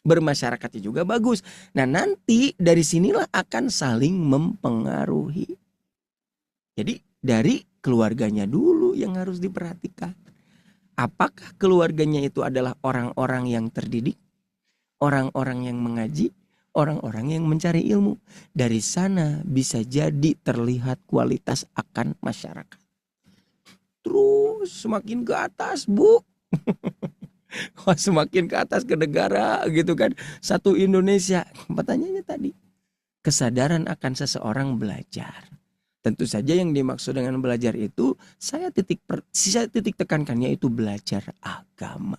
Bermasyarakatnya juga bagus. Nah, nanti dari sinilah akan saling mempengaruhi. Jadi dari keluarganya dulu yang harus diperhatikan. Apakah keluarganya itu adalah orang-orang yang terdidik, orang-orang yang mengaji, orang-orang yang mencari ilmu. Dari sana bisa jadi terlihat kualitas akan masyarakat. Terus semakin ke atas, Bu. Semakin ke atas ke negara gitu kan. Satu Indonesia. Pertanyaannya tadi, kesadaran akan seseorang belajar. Tentu saja yang dimaksud dengan belajar itu saya titik tekankannya itu belajar agama.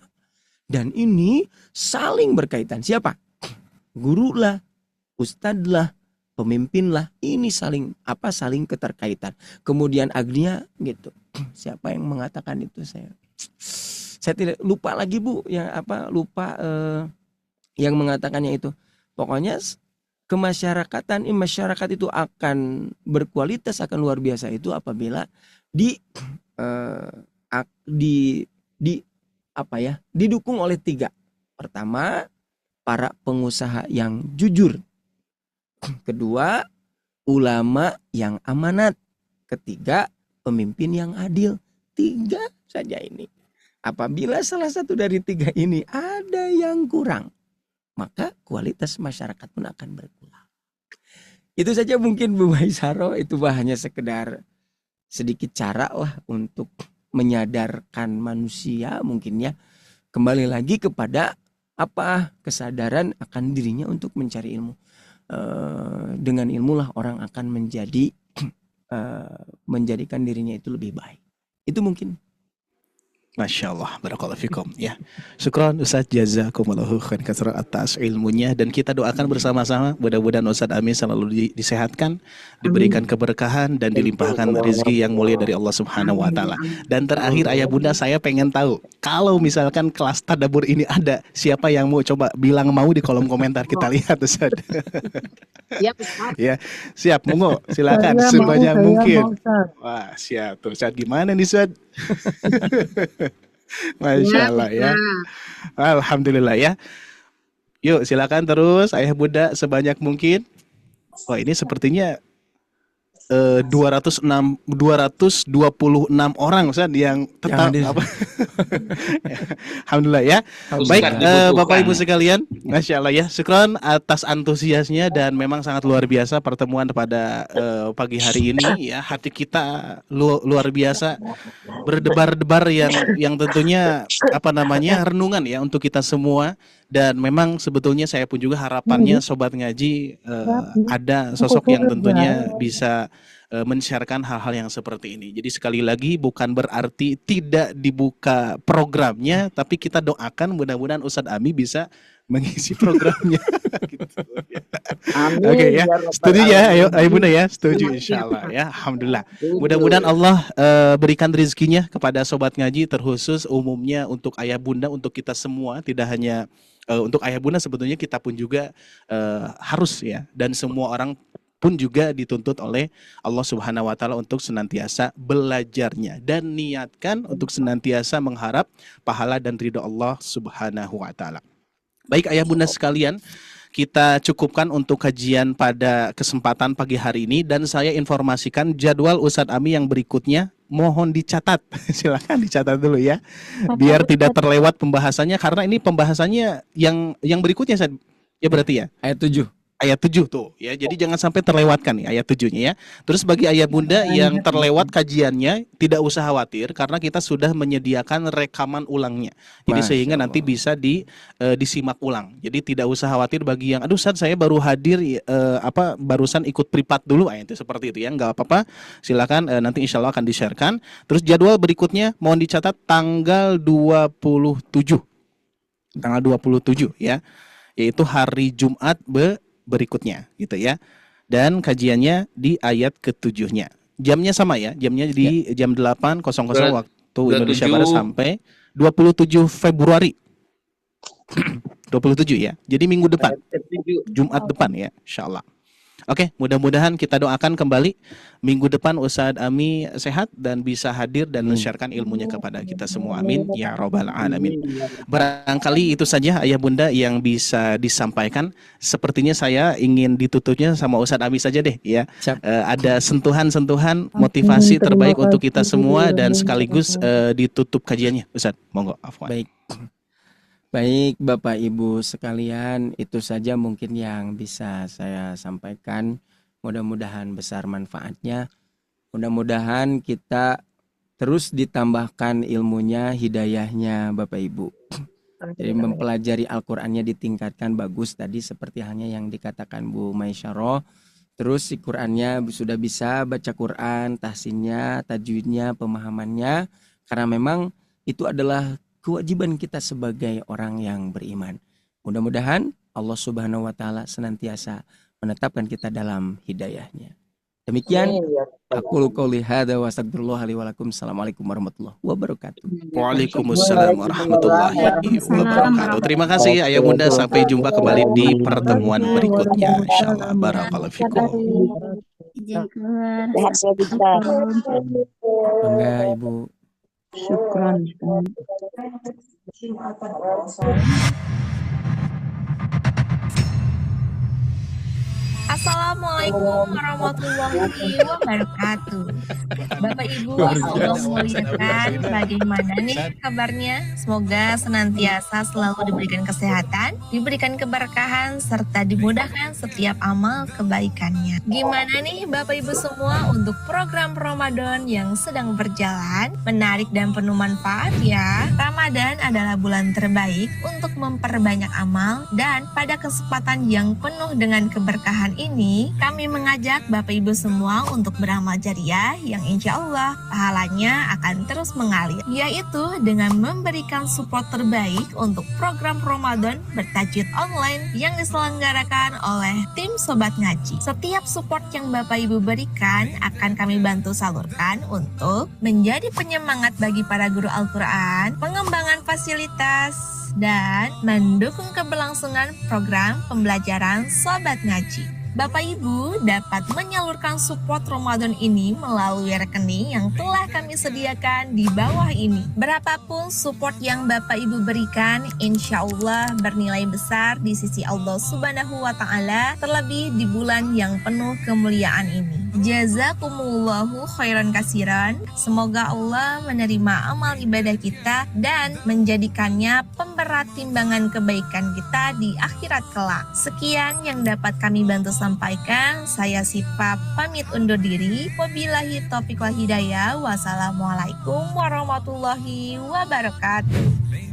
Dan ini saling berkaitan. Siapa? Guru lah, ustadz lah, pemimpin lah. Ini saling keterkaitan. Kemudian Agnia gitu. Siapa yang mengatakan itu saya tidak lupa lagi Bu yang yang mengatakannya itu. Pokoknya kemasyarakatan, masyarakat itu akan berkualitas, akan luar biasa itu apabila didukung oleh 3. Pertama, para pengusaha yang jujur. Kedua, ulama yang amanat. Ketiga, pemimpin yang adil. 3 saja ini. Apabila salah satu dari 3 ini ada yang kurang, maka kualitas masyarakat pun akan berkurang. Itu saja mungkin Bu Maisaro, itu hanya sekedar sedikit cara lah untuk menyadarkan manusia mungkin ya. Kembali lagi kepada kesadaran akan dirinya untuk mencari ilmu. Dengan ilmulah orang akan menjadikan dirinya itu lebih baik. Itu mungkin. Masya Allah, barakallahu fikum ya. Syukron Ustaz, jazakumullahu khairan katsiran atas ilmunya, dan kita doakan bersama-sama mudah-mudahan Ustaz Ami selalu disehatkan, diberikan keberkahan dan dilimpahkan rezeki yang mulia dari Allah Subhanahu wa taala. Dan terakhir Ayah Bunda, saya pengen tahu kalau misalkan kelas tadabbur ini ada, siapa yang mau coba bilang mau di kolom komentar, kita lihat Ustaz. Ya, siap, monggo silakan sebanyak mungkin. Wah, siap tuh Ustaz, gimana nih Ustaz? Masya Allah ya. Alhamdulillah ya. Yuk silakan terus Ayah Bunda sebanyak mungkin. Wah, ini sepertinya 226 orang Ustaz yang tetap apa? Alhamdulillah ya. Baik Bapak Ibu sekalian, Masya Allah ya. Syukron atas antusiasnya, dan memang sangat luar biasa pertemuan pada pagi hari ini ya. Hati kita luar biasa berdebar-debar yang tentunya renungan ya untuk kita semua. Dan memang sebetulnya saya pun juga harapannya Sobat Ngaji ada sosok yang tentunya bisa men-sharekan hal-hal yang seperti ini. Jadi sekali lagi bukan berarti tidak dibuka programnya, tapi kita doakan mudah-mudahan Ustadz Ami bisa mengisi programnya. Gitu, ya. Oke ya, setuju ya, ayo Bunda ya, setuju insya Allah ya, alhamdulillah. Mudah-mudahan Allah berikan rezekinya kepada Sobat Ngaji, terkhusus umumnya untuk Ayah Bunda, untuk kita semua, tidak hanya untuk Ayah Bunda, sebetulnya kita pun juga harus ya, dan semua orang pun juga dituntut oleh Allah Subhanahu wa taala untuk senantiasa belajarnya dan niatkan untuk senantiasa mengharap pahala dan ridho Allah Subhanahu wa taala. Baik Ayah Bunda sekalian, kita cukupkan untuk kajian pada kesempatan pagi hari ini, dan saya informasikan jadwal Ustadz Ami yang berikutnya mohon dicatat. Silakan dicatat dulu ya, biar tidak terlewat pembahasannya, karena ini pembahasannya yang berikutnya ya berarti ya ayat 7 tuh ya. Jadi jangan sampai terlewatkan nih ayat 7-nya ya. Terus bagi Ayah Bunda yang terlewat kajiannya, tidak usah khawatir karena kita sudah menyediakan rekaman ulangnya. Jadi sehingga nanti bisa disimak ulang. Jadi tidak usah khawatir bagi yang aduh Ustaz saya baru hadir barusan ikut privat dulu, itu seperti itu ya. Enggak apa-apa. Silakan nanti insya Allah akan di-sharekan. Terus jadwal berikutnya mohon dicatat tanggal 27. Tanggal 27 ya. Yaitu hari Jumat berikutnya gitu ya, dan kajiannya di ayat ke-7-nya. Jamnya sama ya, jamnya di jam 8.00 waktu Indonesia Barat sampai 27 Februari 27 ya, jadi minggu depan, Jumat depan ya insyaallah. Oke, mudah-mudahan kita doakan kembali minggu depan Ustadz Ami sehat dan bisa hadir dan men-sharekan ilmunya kepada kita semua. Amin ya robbal alamin. Barangkali itu saja Ayah Bunda yang bisa disampaikan. Sepertinya saya ingin ditutupnya sama Ustadz Ami saja deh ya. Ada sentuhan-sentuhan motivasi terbaik untuk kita semua dan sekaligus ditutup kajiannya. Ustadz, monggo. Afwan. Baik Bapak Ibu sekalian, itu saja mungkin yang bisa saya sampaikan. Mudah-mudahan besar manfaatnya. Mudah-mudahan kita terus ditambahkan ilmunya, hidayahnya Bapak Ibu. Jadi mempelajari Al-Qur'annya ditingkatkan, bagus tadi seperti halnya yang dikatakan Bu Maisyarah. Terus si Qur'annya sudah bisa baca Qur'an, tahsinnya, tajwidnya, pemahamannya. Karena memang itu adalah kewajiban kita sebagai orang yang beriman. Mudah-mudahan Allah Subhanahu wa taala senantiasa menetapkan kita dalam hidayahnya. Demikian aku qouli hadza wa astagfirullah li wa lakum. Assalamualaikum warahmatullahi wabarakatuh. Waalaikumsalam warahmatullahi wabarakatuh. Terima kasih Ayah Bunda, sampai jumpa kembali di pertemuan berikutnya insyaallah. Barakallahu fikum. Bangga Ibu. Syukran. Assalamualaikum warahmatullahi wabarakatuh. Bapak Ibu Allah muliakan, bagaimana nih kabarnya? Semoga senantiasa selalu diberikan kesehatan, diberikan keberkahan, serta dimudahkan setiap amal kebaikannya. Gimana nih Bapak Ibu semua untuk program Ramadan yang sedang berjalan? Menarik dan penuh manfaat ya. Ramadan adalah bulan terbaik untuk memperbanyak amal, dan pada kesempatan yang penuh dengan keberkahan ini ini kami mengajak Bapak Ibu semua untuk beramal jariah yang insya Allah pahalanya akan terus mengalir, yaitu dengan memberikan support terbaik untuk program Ramadan bertajwid online yang diselenggarakan oleh tim Sobat Ngaji. Setiap support yang Bapak Ibu berikan akan kami bantu salurkan untuk menjadi penyemangat bagi para guru Al-Quran, pengembangan fasilitas, dan mendukung keberlangsungan program pembelajaran Sobat Ngaji. Bapak Ibu dapat menyalurkan support Ramadan ini melalui rekening yang telah kami sediakan di bawah ini. Berapapun support yang Bapak Ibu berikan, insya Allah bernilai besar di sisi Allah Subhanahu wa Ta'ala, terlebih di bulan yang penuh kemuliaan ini. Jazakumullahu khairan kasiran. Semoga Allah menerima amal ibadah kita dan menjadikannya pemberat timbangan kebaikan kita di akhirat kelak. Sekian yang dapat kami bantu sampaikan. Saya Sipa pamit undur diri. Wabillahi taufiq wal hidayah. Wassalamualaikum warahmatullahi wabarakatuh.